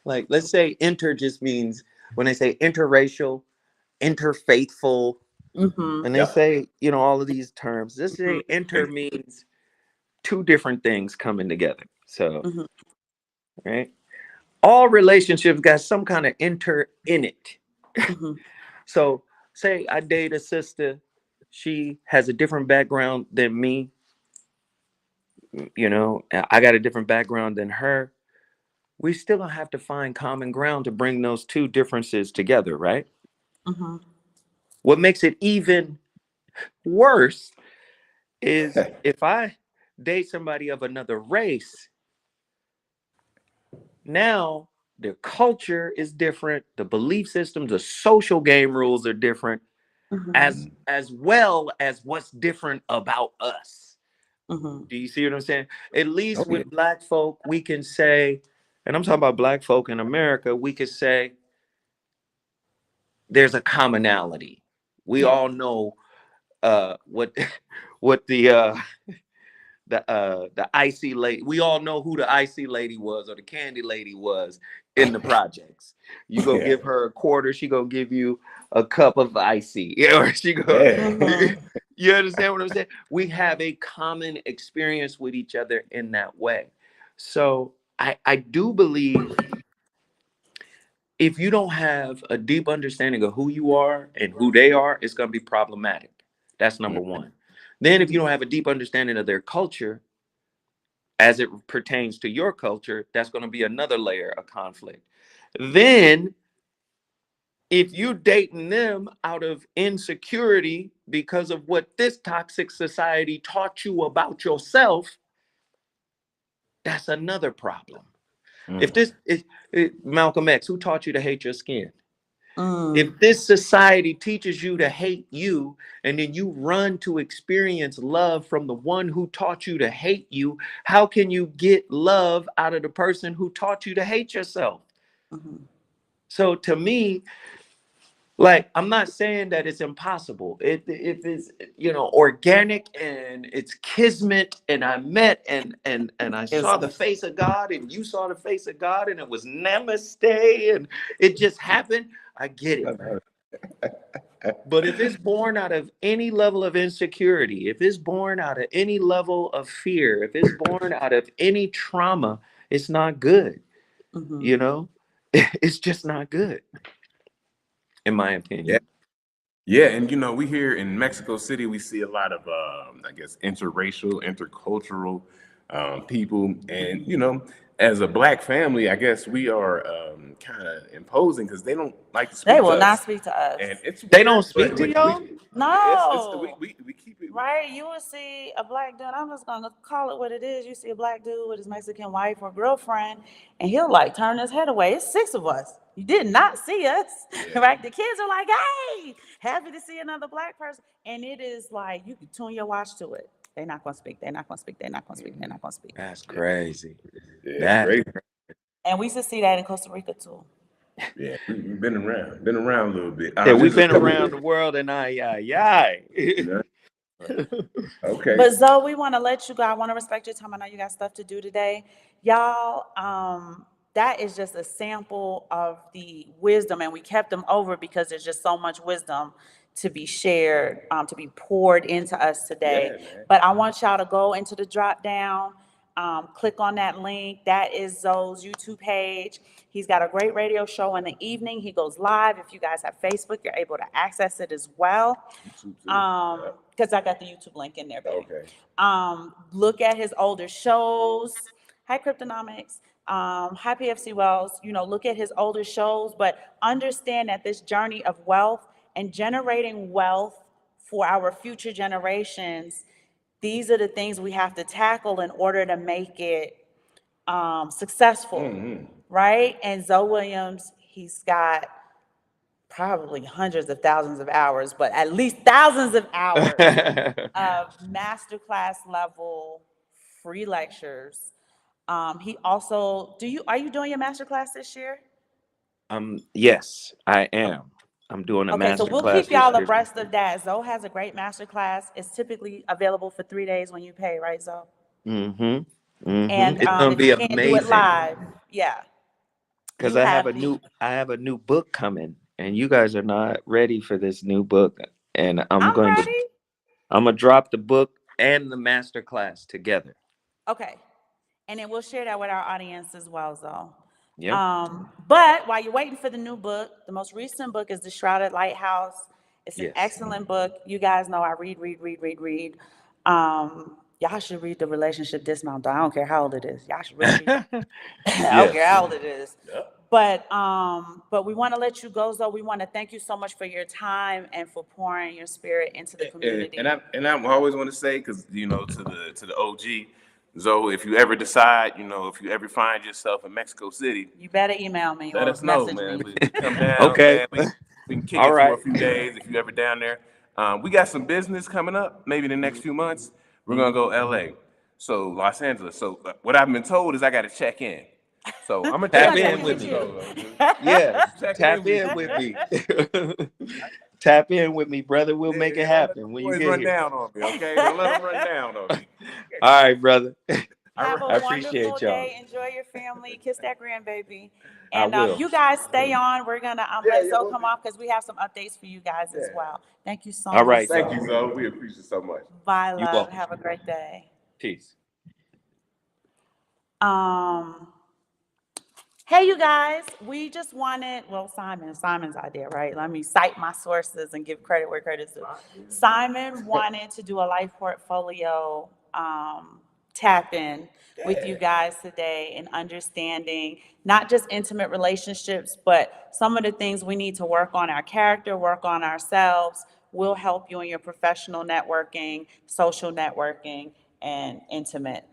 like, let's say inter just means, when they say interracial, interfaithful, and they say, all of these terms, this say inter means two different things coming together. So, right? All relationships got some kind of inter in it. So say I date a sister, she has a different background than me, I got a different background than her. We still gonna have to find common ground to bring those two differences together, right? What makes it even worse is if I date somebody of another race, now their culture is different, the belief systems, the social game rules are different, as well as what's different about us. Do you see what I'm saying? At least with Black folk, we can say, and I'm talking about Black folk in America, we could say there's a commonality. We all know what what the icy lady. We all know who the icy lady was or the candy lady was in the projects. You go give her a quarter, she gonna give you a cup of icy. Or she go. You understand what I'm saying? We have a common experience with each other in that way. So I do believe if you don't have a deep understanding of who you are and who they are, it's gonna be problematic. That's number one. Then if you don't have a deep understanding of their culture as it pertains to your culture, that's going to be another layer of conflict. Then if you dating them out of insecurity because of what this toxic society taught you about yourself, that's another problem. If this is Malcolm X, who taught you to hate your skin? If this society teaches you to hate you, and then you run to experience love from the one who taught you to hate you, how can you get love out of the person who taught you to hate yourself? So to me, like, I'm not saying that it's impossible. If it's organic and it's kismet, and I met and I saw the face of God, and you saw the face of God, and it was namaste, and it just happened, I get it. But if it's born out of any level of insecurity, if it's born out of any level of fear, if it's born out of any trauma, it's not good. It's just not good, in my opinion. Yeah, and we here in Mexico City, we see a lot of, interracial, intercultural people, and as a Black family, I guess we are kind of imposing because they don't like to speak to us. They will not speak to us. And it's They don't speak to y'all? No. We keep it right. You will see a Black dude. I'm just gonna call it what it is. You see a Black dude with his Mexican wife or girlfriend, and he'll like turn his head away. It's 6 of us. You did not see us, right? The kids are like, "Hey, happy to see another Black person," and it is like you can tune your watch to it. They're not gonna speak. They're not gonna speak. They're not gonna speak. They're not gonna speak. That's crazy. Yeah, crazy. And we used to see that in Costa Rica too. Yeah, we've been around a little bit. Yeah, we've been around the world, and Okay. But Zoe, we want to let you go. I want to respect your time. I know you got stuff to do today. Y'all, that is just a sample of the wisdom, and we kept them over because there's just so much wisdom to be shared, to be poured into us today. But I want y'all to go into the drop down. click on that link. That is Zoe's YouTube page. He's got a great radio show in the evening. He goes live. If you guys have Facebook, you're able to access it as well. YouTube too. Because I got the YouTube link in there, baby. Okay. Look at his older shows. Hi, Cryptonomics. Hi, PFC Wells. Look at his older shows, but understand that this journey of wealth and generating wealth for our future generations, these are the things we have to tackle in order to make it successful, right? And Zoe Williams, he's got probably hundreds of thousands of hours, but at least thousands of hours of masterclass level free lectures. He also, are you doing your masterclass this year? Yes, I am. I'm doing a Okay, so we'll masterclass keep y'all this year. abreast of that. Zoe has a great masterclass. It's typically available for 3 days when you pay, right, Zoe? And And it's gonna if be you can't do it amazing live, yeah, because you have the. I have a new book coming, and you guys are not ready for this new book. And I'm ready. I'm gonna drop the book and the masterclass together. Okay, and then we'll share that with our audience as well, Zoe. Yeah. But while you're waiting for the new book, the most recent book is The Shrouded Lighthouse. It's an Yes. excellent book. You guys know I read. Y'all should read The Relationship Dismount, though. I don't care how old it is. Y'all should really read it. I don't care how old it is. But we want to let you go, Zoe. We want to thank you so much for your time and for pouring your spirit into the community. And I always want to say, because to the OG, Zoe, if you ever decide, if you ever find yourself in Mexico City, You better email me let or us know, message man. me. We come down, Okay. man. We can kick All it right. for a few days if you ever down there. We got some business coming up, maybe in the next few months. We're gonna go LA, so Los Angeles. So what I've been told is I got to check in. So I'm gonna Tap check in in with with me. you. Yes. Check Tap in in with with me. Tap in with me, brother. We'll make it happen when you Boys get run here. down on me, okay? Don't let them run down on me. All right, brother. Have a I wonderful appreciate y'all. day. Enjoy your family. Kiss that grandbaby. I And will. you guys stay on. We're gonna let Zoe we'll come off because we have some updates for you guys as Yeah. well. Thank you so All much. right, Thank you, Zoe. We appreciate it so much. Bye, You love. welcome. Have a great day. Peace. Hey, you guys. We just wanted, Simon's idea, right? Let me cite my sources and give credit where credit's due. Simon wanted to do a life portfolio tap in with you guys today and understanding not just intimate relationships, but some of the things we need to work on our character, work on ourselves, will help you in your professional networking, social networking, and intimate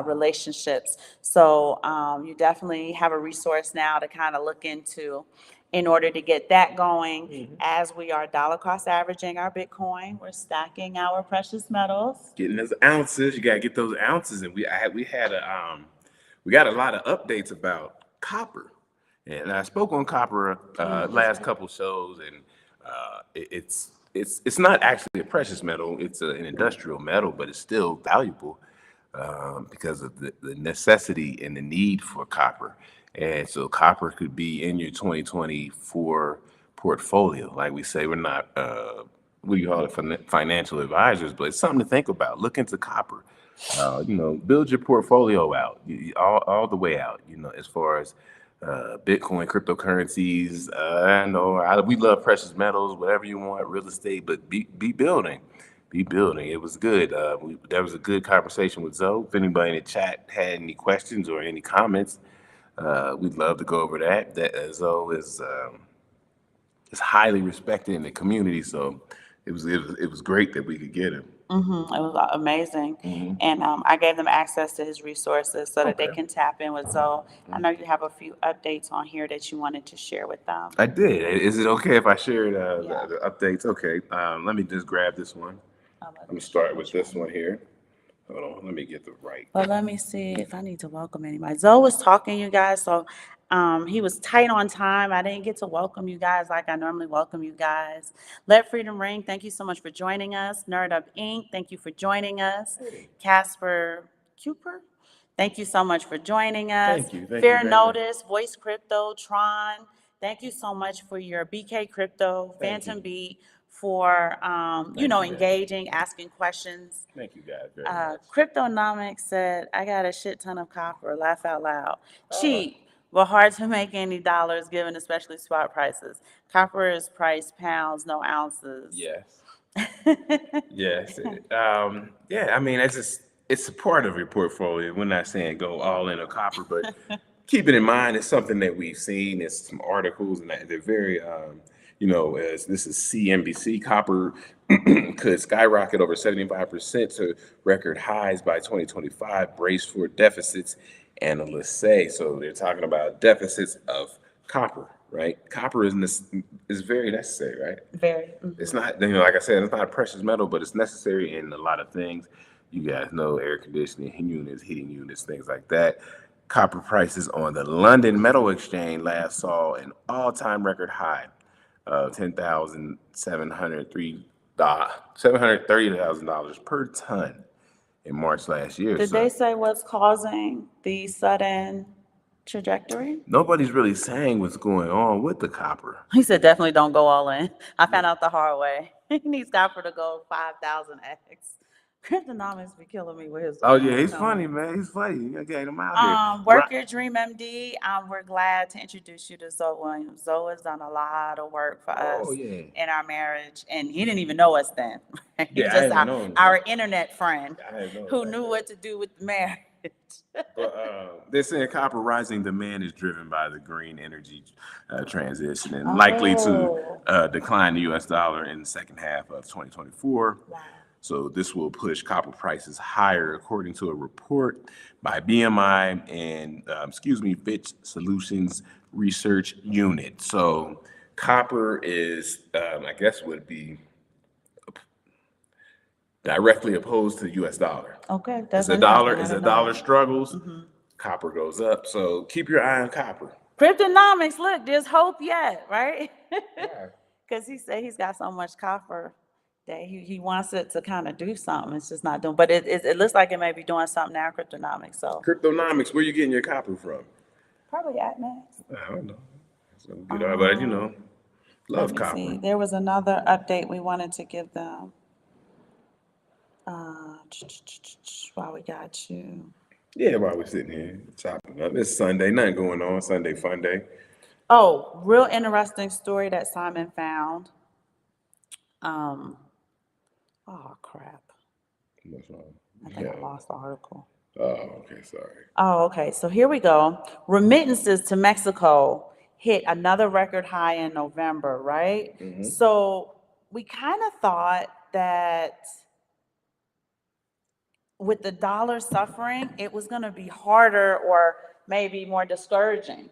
relationships. So you definitely have a resource now to kind of look into in order to get that going. As we are dollar cost averaging our Bitcoin, we're stacking our precious metals. Getting those ounces, you gotta get those ounces, and we got a lot of updates about copper, and I spoke on copper last couple shows, and it's not actually a precious metal; it's an industrial metal, but it's still valuable because of the necessity and the need for copper. And so copper could be in your 2024 portfolio. Like we say, we're not, what do you call it, financial advisors, but it's something to think about. Look into copper. Build your portfolio out, all the way out, as far as Bitcoin, cryptocurrencies. I know we love precious metals, whatever you want, real estate, but be building. Be building. It was good. That was a good conversation with Zoe. If anybody in the chat had any questions or any comments, we'd love to go over that. That Zoe is highly respected in the community, so it was great that we could get him. It was amazing. And I gave them access to his resources so that they Okay. can tap in with Zoe. I know you have a few updates on here that you wanted to share with them. I did. Is it okay if I share Yeah. the updates? Okay. Let me just grab this one. Let me start with this one here. Hold on. Let me get the right. But let me see if I need to welcome anybody. Zoe was talking, you guys, so he was tight on time. I didn't get to welcome you guys like I normally welcome you guys. Let Freedom Ring, thank you so much for joining us. Nerd Up Inc., thank you for joining us. Casper Cooper, thank you so much for joining us. Thank you. Thank Fair you very much. Notice, Voice Crypto, Tron, thank you so much for your BK Crypto, Thank Phantom you. Beat, for, Thank you, guys. engaging, asking questions. Thank you guys very much. Cryptonomics said, I got a shit ton of copper, laugh out loud. Uh-huh. Cheap, but hard to make any dollars given especially spot prices. Copper is priced pounds, no ounces. Yes. Yes. Yeah, I mean, it's a part of your portfolio. We're not saying go all in on copper, but keep it in mind. It's something that we've seen. It's some articles, and they're very, as this is CNBC, copper could skyrocket over 75% to record highs by 2025. Brace for deficits, analysts say. So they're talking about deficits of copper, right? Copper is very necessary, right? Very. It's not, like I said, it's not a precious metal, but it's necessary in a lot of things. You guys know air conditioning units, heating units, things like that. Copper prices on the London Metal Exchange last saw an all-time record high of $730,000 per ton in March last year. Did So they say what's causing the sudden trajectory? nobody's really saying what's going on with the copper. He said, definitely don't go all in. I found out the hard way. He needs copper to go 5,000x. Cryptonomics be killing me with his. Oh yeah, he's funny, man. He's funny. You gotta get him out here. Work Your Dream MD. We're glad to introduce you to Zoe Williams. Zoe has done a lot of work for us Oh yeah. in our marriage, and he didn't even know us then. He's Yeah, I just didn't know him. our internet friend I didn't know who about knew that. what to do with the marriage. But they're saying copper rising demand is driven by the green energy transition and likely to decline the U.S. dollar in the second half of 2024. Wow. So this will push copper prices higher, according to a report by BMI and Fitch Solutions Research Unit. So copper is, I guess, would be directly opposed to the U.S. dollar. Okay, As that's the dollar interesting. I didn't know that. struggles, copper goes up. So keep your eye on copper. Cryptonomics, look, there's hope yet, right? Yeah. Because he said he's got so much copper that he wants it to kind of do something. It's just not doing, but it looks like it may be doing something now, Cryptonomics. So Cryptonomics, where you getting your copper from? probably at Max. I don't know. So good, but love Let me copper. see. There was another update we wanted to give them. While we got you. Yeah, while we're sitting here chopping up. It's Sunday, nothing going on. Sunday fun day. Oh, real interesting story that Simon found. Oh crap. What's wrong? I think I lost the article. Oh, okay, sorry. Oh, okay. So here we go. Remittances to Mexico hit another record high in November, right? Mhm. So we kind of thought that with the dollar suffering, it was going to be harder or maybe more discouraging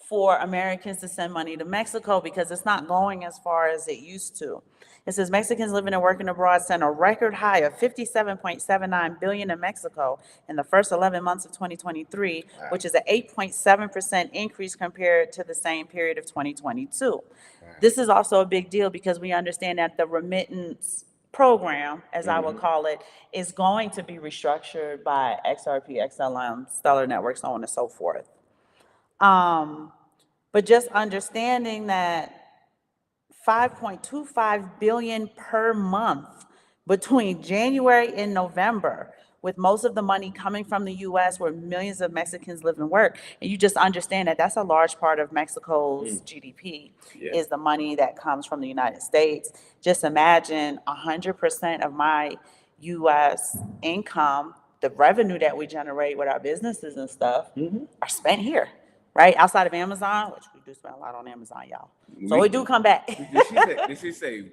for Americans to send money to Mexico because it's not going as far as it used to. It says Mexicans living and working abroad sent a record high of $57.79 billion in Mexico in the first 11 months of 2023, which is an 8.7% increase compared to the same period of 2022. This is also a big deal because we understand that the remittance program, as I would call it, is going to be restructured by XRP, XLM, Stellar Network, so on and so forth. But just understanding that 5.25 billion per month between January and November, with most of the money coming from the U.S., where millions of Mexicans live and work, and you just understand that that's a large part of Mexico's GDP is the money that comes from the United States. Just imagine 100% of my U.S. income, the revenue that we generate with our businesses and stuff, are spent here. Right? Outside of Amazon, which we do spend a lot on Amazon, y'all. So we do come back. Did she say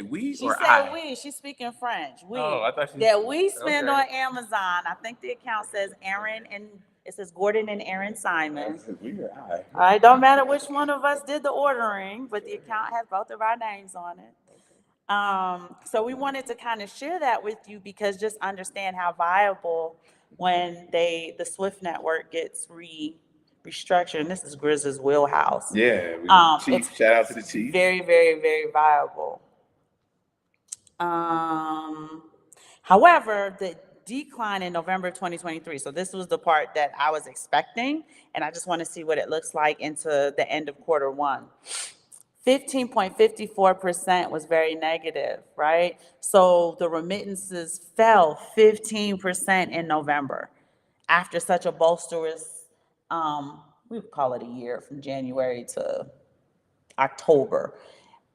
we She or said I? we. She's speaking French. We. Oh, I thought she that we spend okay. on Amazon. I think the account says Aaron and it says Gordon and Aaron Simon. We or I? All right, don't matter which one of us did the ordering, but the account has both of our names on it. So we wanted to kind of share that with you because just understand how viable when the SWIFT network gets restructured. And this is Grizz's wheelhouse. Yeah, Chief. It's Shout out to the Chief. very, very, very viable. However, the decline in November 2023, so this was the part that I was expecting, and I just want to see what it looks like into the end of quarter one. 15.54% was very negative, right? So the remittances fell 15% in November after such a boisterous, we would call it a year from January to October,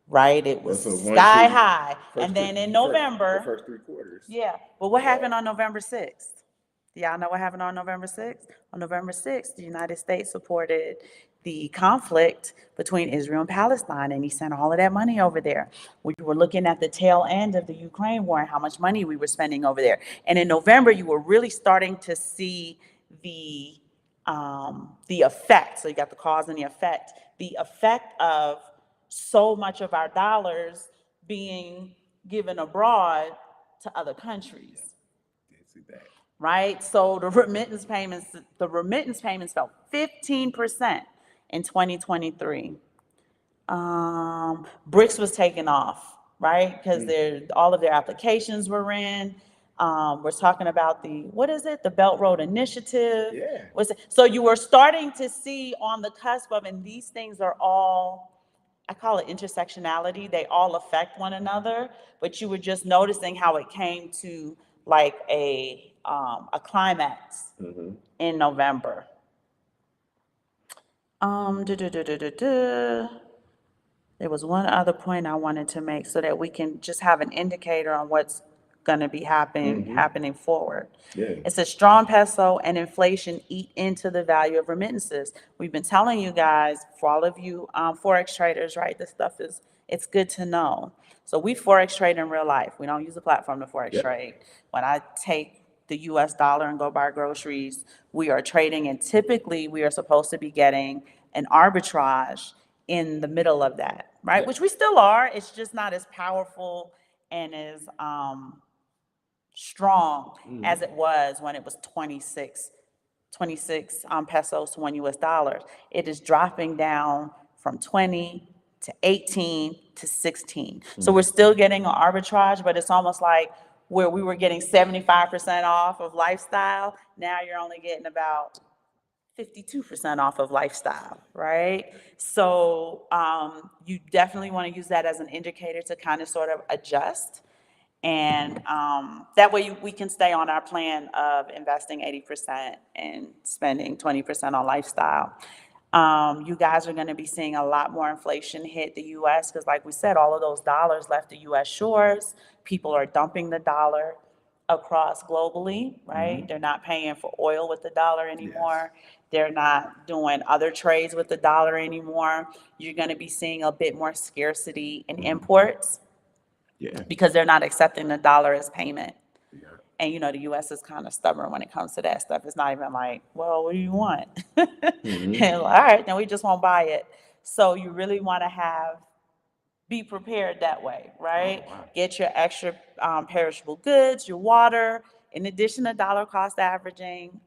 right? It was sky high. And then in November, the first 3 quarters. yeah. But what happened on November 6th? Do y'all know what happened on November 6th? On November 6th, the United States supported the conflict between Israel and Palestine, and he sent all of that money over there. We were looking at the tail end of the Ukraine war and how much money we were spending over there. And in November, you were really starting to see the effect. So you got the cause and the effect of so much of our dollars being given abroad to other countries. Did see that. Right? So the remittance payments fell 15% in 2023. BRICS was taken off, right? Because all of their applications were in. We're talking about the Belt Road Initiative. Yeah. So you were starting to see on the cusp of, and these things are all, I call it intersectionality. They all affect one another, but you were just noticing how it came to like a climax in November. There was one other point I wanted to make so that we can just have an indicator on what's going to be happening forward. Yeah. It says strong peso and inflation eat into the value of remittances. We've been telling you guys, for all of you Forex traders, right, this stuff it's good to know. So we Forex trade in real life. We don't use a platform to Forex trade. When I take the US dollar and go buy groceries, we are trading, and typically we are supposed to be getting an arbitrage in the middle of that, right? Yeah. Which we still are. It's just not as powerful and as strong as it was when it was 26 pesos to $1. It is dropping down from 20 to 18 to 16. So we're still getting an arbitrage, but it's almost like where we were getting 75% off of lifestyle, now you're only getting about 52% off of lifestyle, right? So you definitely want to use that as an indicator to kind of sort of adjust. And that way we can stay on our plan of investing 80% and spending 20% on lifestyle. You guys are going to be seeing a lot more inflation hit the US because, like we said, all of those dollars left the US shores. People are dumping the dollar across globally, right? They're not paying for oil with the dollar anymore. They're not doing other trades with the dollar anymore. You're going to be seeing a bit more scarcity in imports. Yeah. Because they're not accepting the dollar as payment. Yeah. And the US is kind of stubborn when it comes to that stuff. It's not even like, well, what do you want? And all right, then we just won't buy it. So you really want to be prepared that way, right? Oh, wow. Get your extra perishable goods, your water, in addition to dollar cost averaging,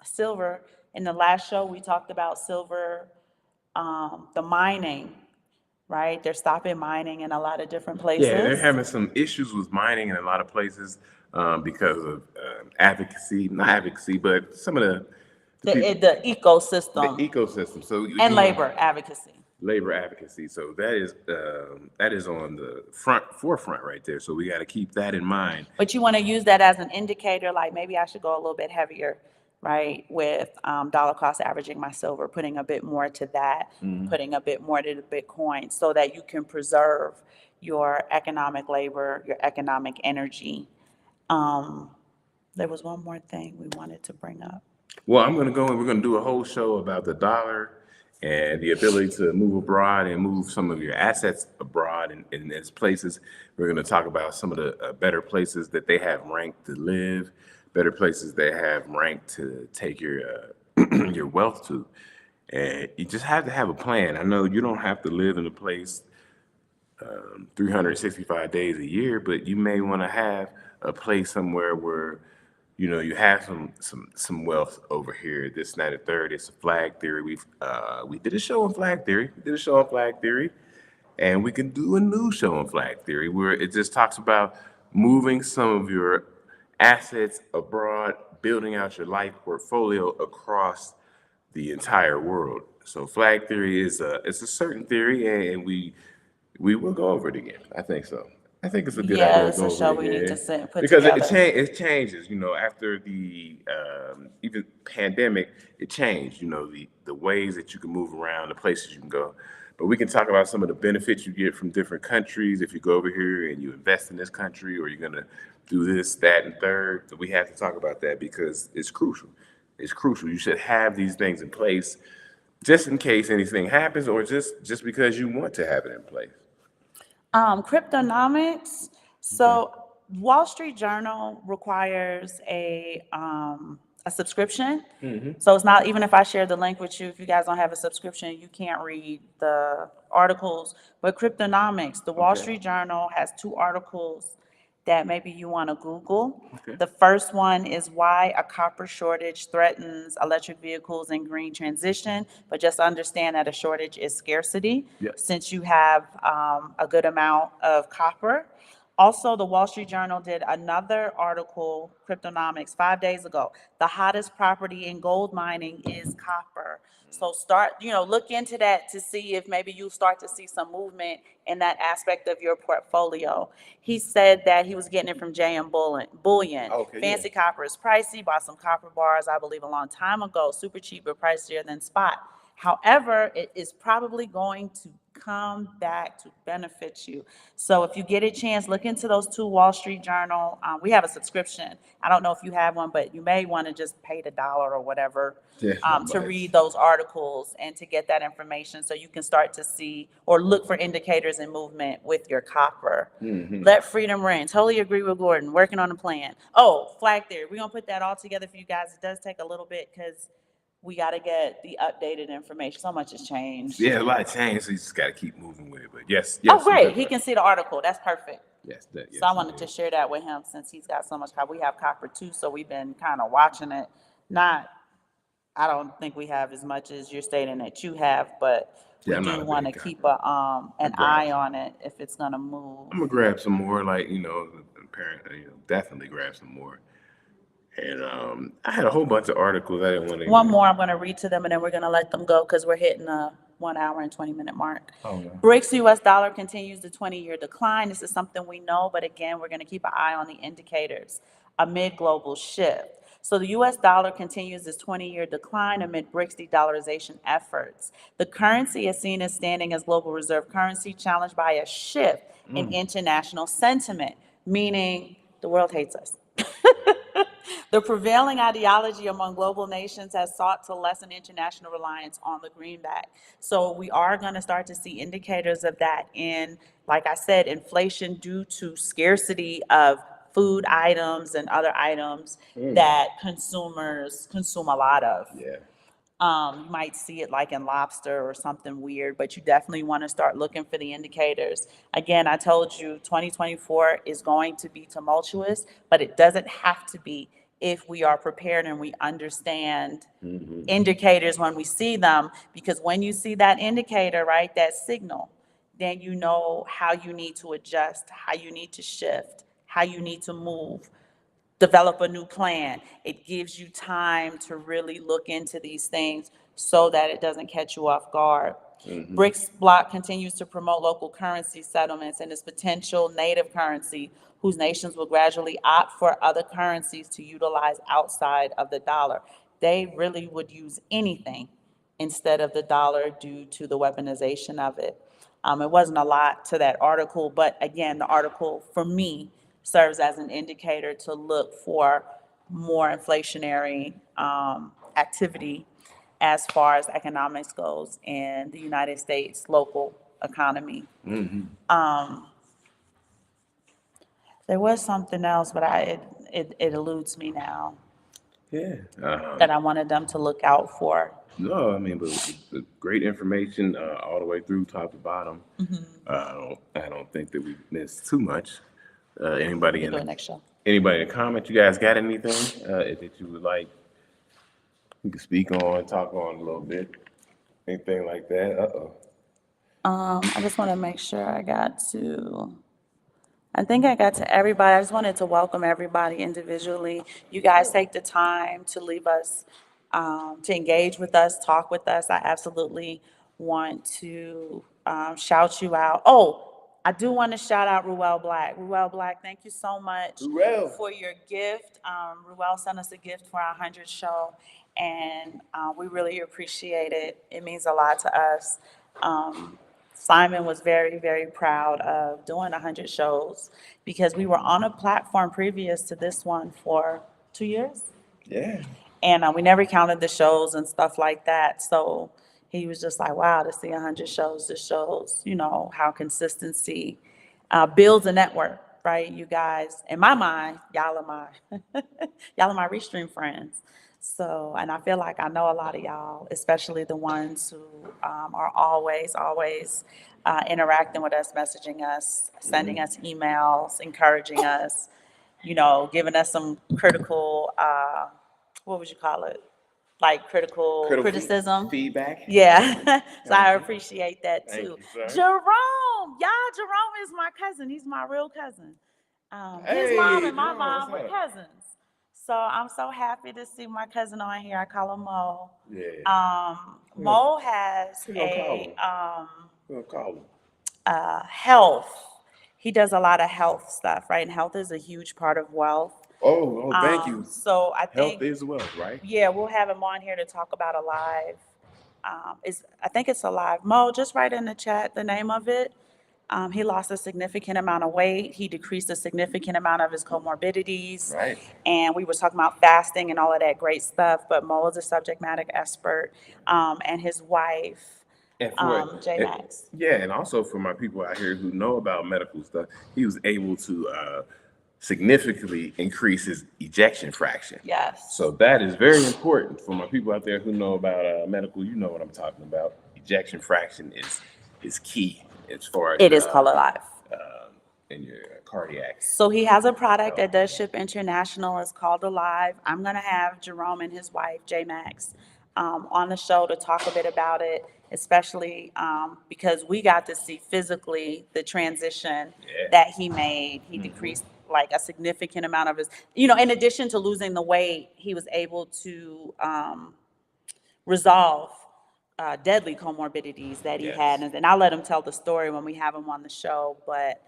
silver. In the last show, we talked about silver, the mining, right? They're stopping mining in a lot of different places. Yeah, they're having some issues with mining in a lot of places because of not advocacy, but some of the ecosystem. the ecosystem. So And labor advocacy. Labor advocacy. So that is on the forefront right there. So we got to keep that in mind. But you want to use that as an indicator, like maybe I should go a little bit heavier, right, with dollar cost averaging my silver, putting a bit more to that, putting a bit more to the Bitcoin, so that you can preserve your economic labor, your economic energy. There was one more thing we wanted to bring up. Well, I'm going to go and we're going to do a whole show about the dollar and the ability to move abroad and move some of your assets abroad in its places. We're going to talk about some of the better places that they have ranked to live, better places they have ranked to take your your wealth to. And you just have to have a plan. I know you don't have to live in a place 365 days a year, but you may want to have a place somewhere where you have some wealth over here. This, that, and the third. It's a flag theory. We did a show on flag theory. And we can do a new show on flag theory where it just talks about moving some of your assets abroad, building out your life portfolio across the entire world. So flag theory is it's a certain theory, and we will go over it again. I think so. I think it's a good idea Yeah, to it's go a over show it we need to again sit and put because together. it changes. You know, after the even pandemic, it changed. You know, the ways that you can move around, the places you can go. But we can talk about some of the benefits you get from different countries if you go over here and you invest in this country, or you're gonna do this, that, and third. So we have to talk about that because it's crucial. It's crucial. You should have these things in place just in case anything happens, or just because you want to have it in place. Cryptonomics. Okay. So Wall Street Journal requires a subscription. So it's not, even if I share the link with you, if you guys don't have a subscription, you can't read the articles. But Cryptonomics, the Wall Okay. Street Journal has two articles that maybe you want to Google. Okay. The first one is why a copper shortage threatens electric vehicles and green transition, but just understand that a shortage is scarcity Yes. since you have a good amount of copper. Also, the Wall Street Journal did another article, Cryptonomics, 5 days ago. The hottest property in gold mining is copper. So start, look into that to see if maybe you start to see some movement in that aspect of your portfolio. He said that he was getting it from JM Bullion. Okay, yeah. Fancy copper is pricey. Bought some copper bars, I believe, a long time ago. Super cheap, but pricier than spot. However, it is probably going to come back to benefit you. So if you get a chance, look into those two Wall Street Journal. We have a subscription. I don't know if you have one, but you may want to just pay the dollar or whatever Yeah, not to much. read those articles and to get that information so you can start to see or look for indicators in movement with your copper. Let freedom ring. Totally agree with Gordon. Working on a plan. Oh, flag theory. We're going to put that all together for you guys. It does take a little bit because we got to get the updated information. So much has changed. Yeah, a lot of change, so you just got to keep moving with it. But yes, Oh, yes, you're great. He right. can see the article. That's perfect. Yes, that. Yes, So I you wanted to did. share that with him since he's got so much copper. We have copper too, so we've been kind of watching it. Not, I don't think we have as much as you're stating that you have, but Yeah, we I'm not do a want to big keep copper. an grab eye some. on it if it's gonna move. I'm gonna grab some more, like apparently, definitely grab some more. And I had a whole bunch of articles I didn't want to One even. more I'm going to read to them, and then we're going to let them go because we're hitting a 1 hour and 20-minute mark. Oh, no. BRICS US dollar continues the 20-year decline. This is something we know, but again, we're going to keep an eye on the indicators amid global shift. So the US dollar continues its 20-year decline amid BRICS de-dollarization efforts. The currency is seen as standing as global reserve currency, challenged by a shift in international sentiment, meaning the world hates us. The prevailing ideology among global nations has sought to lessen international reliance on the greenback. So we are going to start to see indicators of that in, like I said, inflation due to scarcity of food items and other items that consumers consume a lot of. Yeah. You might see it like in lobster or something weird, but you definitely want to start looking for the indicators. Again, I told you 2024 is going to be tumultuous, but it doesn't have to be if we are prepared and we understand indicators when we see them, because when you see that indicator, right, that signal, then you know how you need to adjust, how you need to shift, how you need to move, develop a new plan. It gives you time to really look into these things so that it doesn't catch you off guard. BRICS bloc continues to promote local currency settlements and its potential native currency, whose nations will gradually opt for other currencies to utilize outside of the dollar. They really would use anything instead of the dollar due to the weaponization of it. It wasn't a lot to that article, but again, the article for me serves as an indicator to look for more inflationary activity as far as economics goes in the United States local economy. There was something else, but it eludes me now Yeah. that I wanted them to look out for. No, I mean, but the great information all the way through, top to bottom. I don't think that we missed too much. We Anybody can in do the it next show. anybody in the comment? You guys got anything that you would like? You can speak on, talk on a little bit, anything like that. I just want to make sure I think I got to everybody. I just wanted to welcome everybody individually. You guys take the time to leave us to engage with us, talk with us. I absolutely want to shout you out. Oh, I do want to shout out Ruel Black. Ruel Black, thank you so much Ruel. for your gift. Ruel sent us a gift for our 100th show, and we really appreciate it. It means a lot to us. Simon was very, very proud of doing 100 shows because we were on a platform previous to this one for 2 years. Yeah. And we never counted the shows and stuff like that. So he was just like, wow, to see 100 shows, this shows, how consistency builds a network, right? You guys, in my mind, y'all are my Restream friends. So, and I feel like I know a lot of y'all, especially the ones who are always, always interacting with us, messaging us, sending us emails, encouraging us, giving us some critical, what would you call it? Like critical criticism. Feedback. Yeah. So I you. appreciate that Thank too. you, sir. Jerome, y'all, Jerome is my cousin. He's my real cousin. His mom Hey, and my Jerome, mom what's were up? cousins. So I'm so happy to see my cousin on here. I call him Mo. Yeah. Mo has Who gonna call a him? Who gonna call him? health. He does a lot of health stuff, right? And health is a huge part of wealth. Thank you. So I Health think, is wealth, right? yeah, we'll have him on here to talk about Alive. I think it's Alive. Mo, just write in the chat the name of it. He lost a significant amount of weight. He decreased a significant amount of his comorbidities. Right. And we were talking about fasting and all of that great stuff. But Mo is a subject matter expert, and his wife, And for J Max. yeah, and also for my people out here who know about medical stuff, he was able to significantly increase his ejection fraction. Yes. So that is very important for my people out there who know about medical. You know what I'm talking about. Ejection fraction is key as far as It is called Alive. In your cardiac. So he has a product that does ship international. It's called Alive. I'm going to have Jerome and his wife, J Max, on the show to talk a bit about it, especially because we got to see physically the transition that he made. He decreased like a significant amount of his, in addition to losing the weight, he was able to resolve deadly comorbidities that he had. And I'll let him tell the story when we have him on the show, but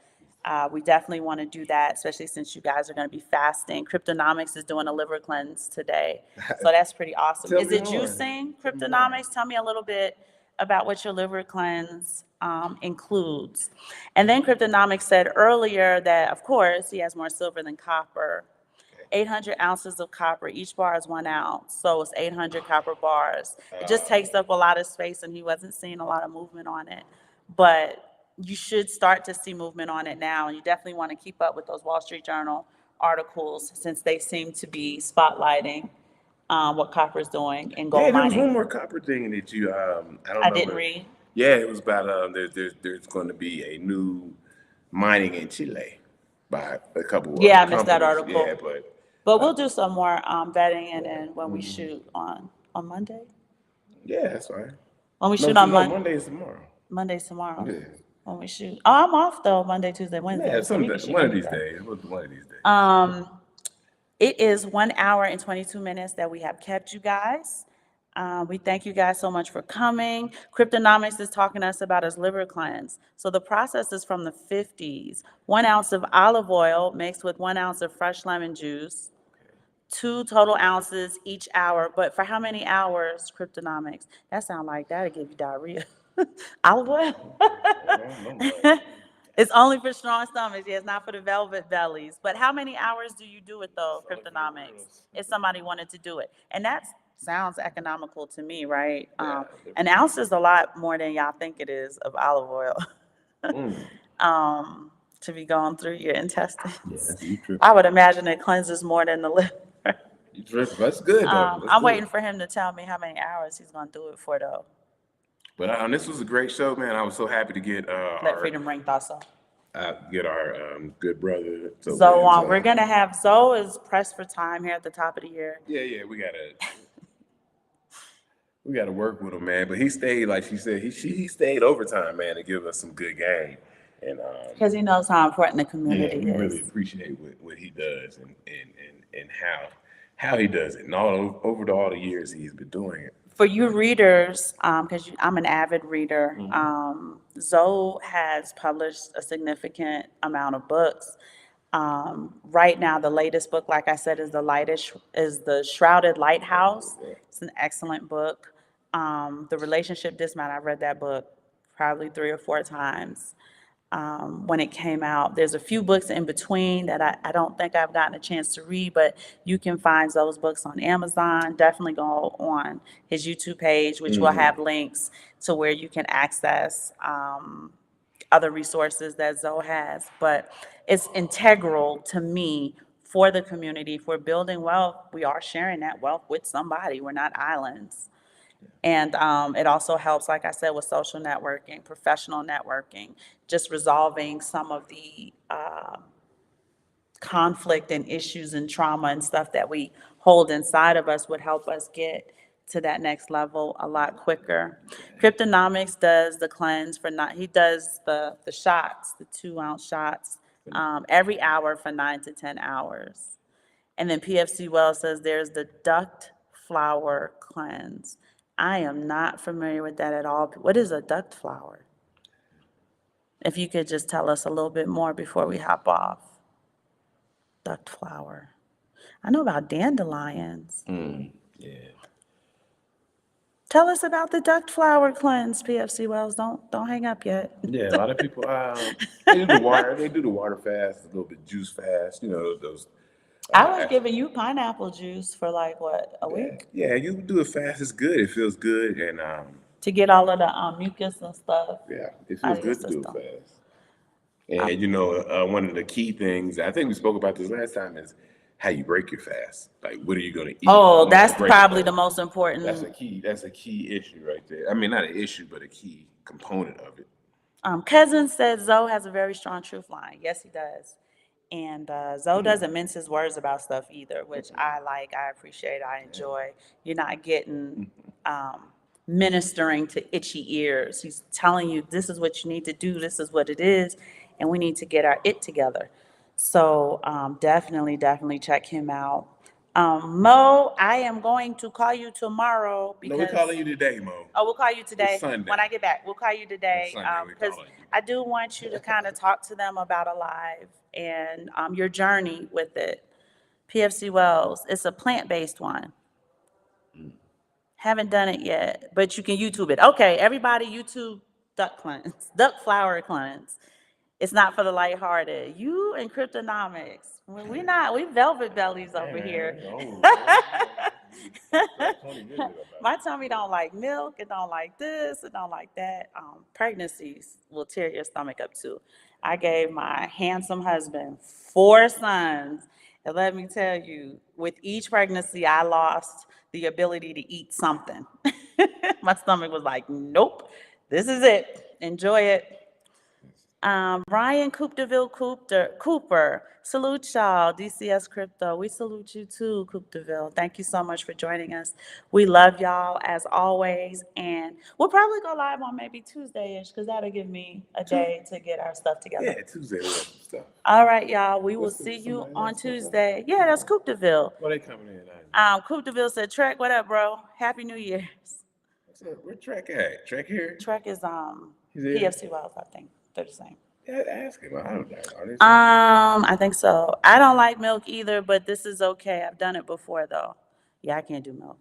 we definitely want to do that, especially since you guys are going to be fasting. Cryptonomics is doing a liver cleanse today. So that's pretty awesome. Is it juicing, Cryptonomics? Tell me a little bit about what your liver cleanse includes. And then Cryptonomics said earlier that, of course, he has more silver than copper. 800 ounces of copper. Each bar is 1 ounce. So it's 800 copper bars. It just takes up a lot of space, and he wasn't seeing a lot of movement on it. But you should start to see movement on it now. And you definitely want to keep up with those Wall Street Journal articles since they seem to be spotlighting what copper is doing in gold Yeah, there was mining. one more copper thing that you I don't know. I didn't read. Yeah, it was about there's going to be a new mining in Chile by a couple of Yeah, I missed that companies. article. Yeah, But we'll do some more vetting and then when we shoot on Monday. yeah, that's fine. When we shoot on Monday. Monday is tomorrow. Monday's tomorrow. Yeah. When we shoot. Oh, I'm off though, Monday, Tuesday, Wednesday. Yeah, so we can shoot one of these anytime. days. One of these days. It is 1 hour and 22 minutes that we have kept you guys. We thank you guys so much for coming. Cryptonomics is talking to us about his liver cleanse. So the process is from the 50s. 1 ounce of olive oil mixed with 1 ounce of fresh lemon juice. 2 total ounces each hour. But for how many hours, Cryptonomics? That sounds like that'll give you diarrhea. Olive oil? It's only for strong stomachs. Yeah, it's not for the velvet bellies. But how many hours do you do it though, Cryptonomics? If somebody wanted to do it. And that sounds economical to me, right? An ounce is a lot more than y'all think it is of olive oil. To be going through your intestines. I would imagine it cleanses more than the liver. That's good though. I'm waiting for him to tell me how many hours he's gonna do it for though. But this was a great show, man. I was so happy to get Let Freedom Ring Thassa. Get our good brother. Zoe on. We're gonna have Zoe is pressed for time here at the top of the year. Yeah, we gotta work with him, man. But he stayed, like she said, he stayed overtime, man, to give us some good game. And because he knows how important the community we is. really appreciate what he does and how he does it and all the years he's been doing it. For you readers, because I'm an avid reader, Zoe has published a significant amount of books. Right now, the latest book, like I said, is the Shrouded Lighthouse. It's an excellent book. The Relationship Dismount, I read that book probably 3 or 4 times when it came out. There's a few books in between that I don't think I've gotten a chance to read, but you can find those books on Amazon. Definitely go on his YouTube page, which will have links to where you can access other resources that Zoe has. But it's integral to me for the community. If we're building wealth, we are sharing that wealth with somebody. We're not islands. And it also helps, like I said, with social networking, professional networking, just resolving some of the conflict and issues and trauma and stuff that we hold inside of us would help us get to that next level a lot quicker. Cryptonomics does the cleanse for not, he does the shots, the 2-ounce shots, every hour for 9 to 10 hours. And then PFC Wells says there's the duct flower cleanse. I am not familiar with that at all. What is a duct flower? If you could just tell us a little bit more before we hop off. Duct flower. I know about dandelions. Yeah. Tell us about the duct flower cleanse, PFC Wells. Don't hang up yet. Yeah, a lot of people they do the water. They do the water fast, a little bit juice fast. You know those. I was giving you pineapple juice for like what, a week? Yeah, you do it fast. It's good. It feels good, and To get all of the mucus and stuff yeah, it out feels of your good to do it system. fast. And you know, one of the key things I think we spoke about this last time is how you break your fast. Like, what are you going to eat? Oh, once that's you break probably it? the most important. That's a key issue right there. I mean, not an issue, but a key component of it. Cousin said Zoe has a very strong truth line. Yes, he does. And Zoe doesn't mince his words about stuff either, which I like, I appreciate, I enjoy. You're not getting ministering to itchy ears. He's telling you this is what you need to do, this is what it is, and we need to get our it together. So definitely check him out. Mo, I am going to call you tomorrow No, we're because. calling you today, Mo. Oh, we'll call you today. It's Sunday. When I get back, we'll call you today. It's Sunday, we're Because calling you. I do want you to kind of talk to them about Alive and your journey with it. PFC Wells, it's a plant-based one. Haven't done it yet, but you can YouTube it. Okay, everybody YouTube duck cleanse, duck flower cleanse. It's not for the lighthearted. You and cryptonomics. We velvet bellies over here. My tummy don't like milk, it don't like this, it don't like that. Pregnancies will tear your stomach up too. I gave my handsome husband 4 sons, and let me tell you, with each pregnancy, I lost the ability to eat something. My stomach was like, nope, this is it. Enjoy it. Ryan Cooper, salute y'all, DCS Crypto. We salute you too, Coopdeville. Thank you so much for joining us. We love y'all as always, and we'll probably go live on maybe Tuesday-ish, because that'll give me a day to get our stuff together. Yeah, Tuesday we have some stuff. All right, y'all, we will What's see you somebody on else said that? Tuesday. Yeah, that's Coopdeville. Well, they coming in. Coopdeville said, Trek, what up, bro? Happy New Year's. What's up? Where Trek at? Trek here? Trek is He's here? PFC Wells, I think. They're the same. Yeah, ask him. I don't know. Are they I think so. I don't like milk either, but this is okay. I've done it before though. Yeah, I can't do milk.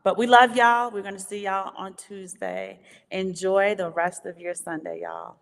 But we love y'all. We're gonna see y'all on Tuesday. Enjoy the rest of your Sunday, y'all.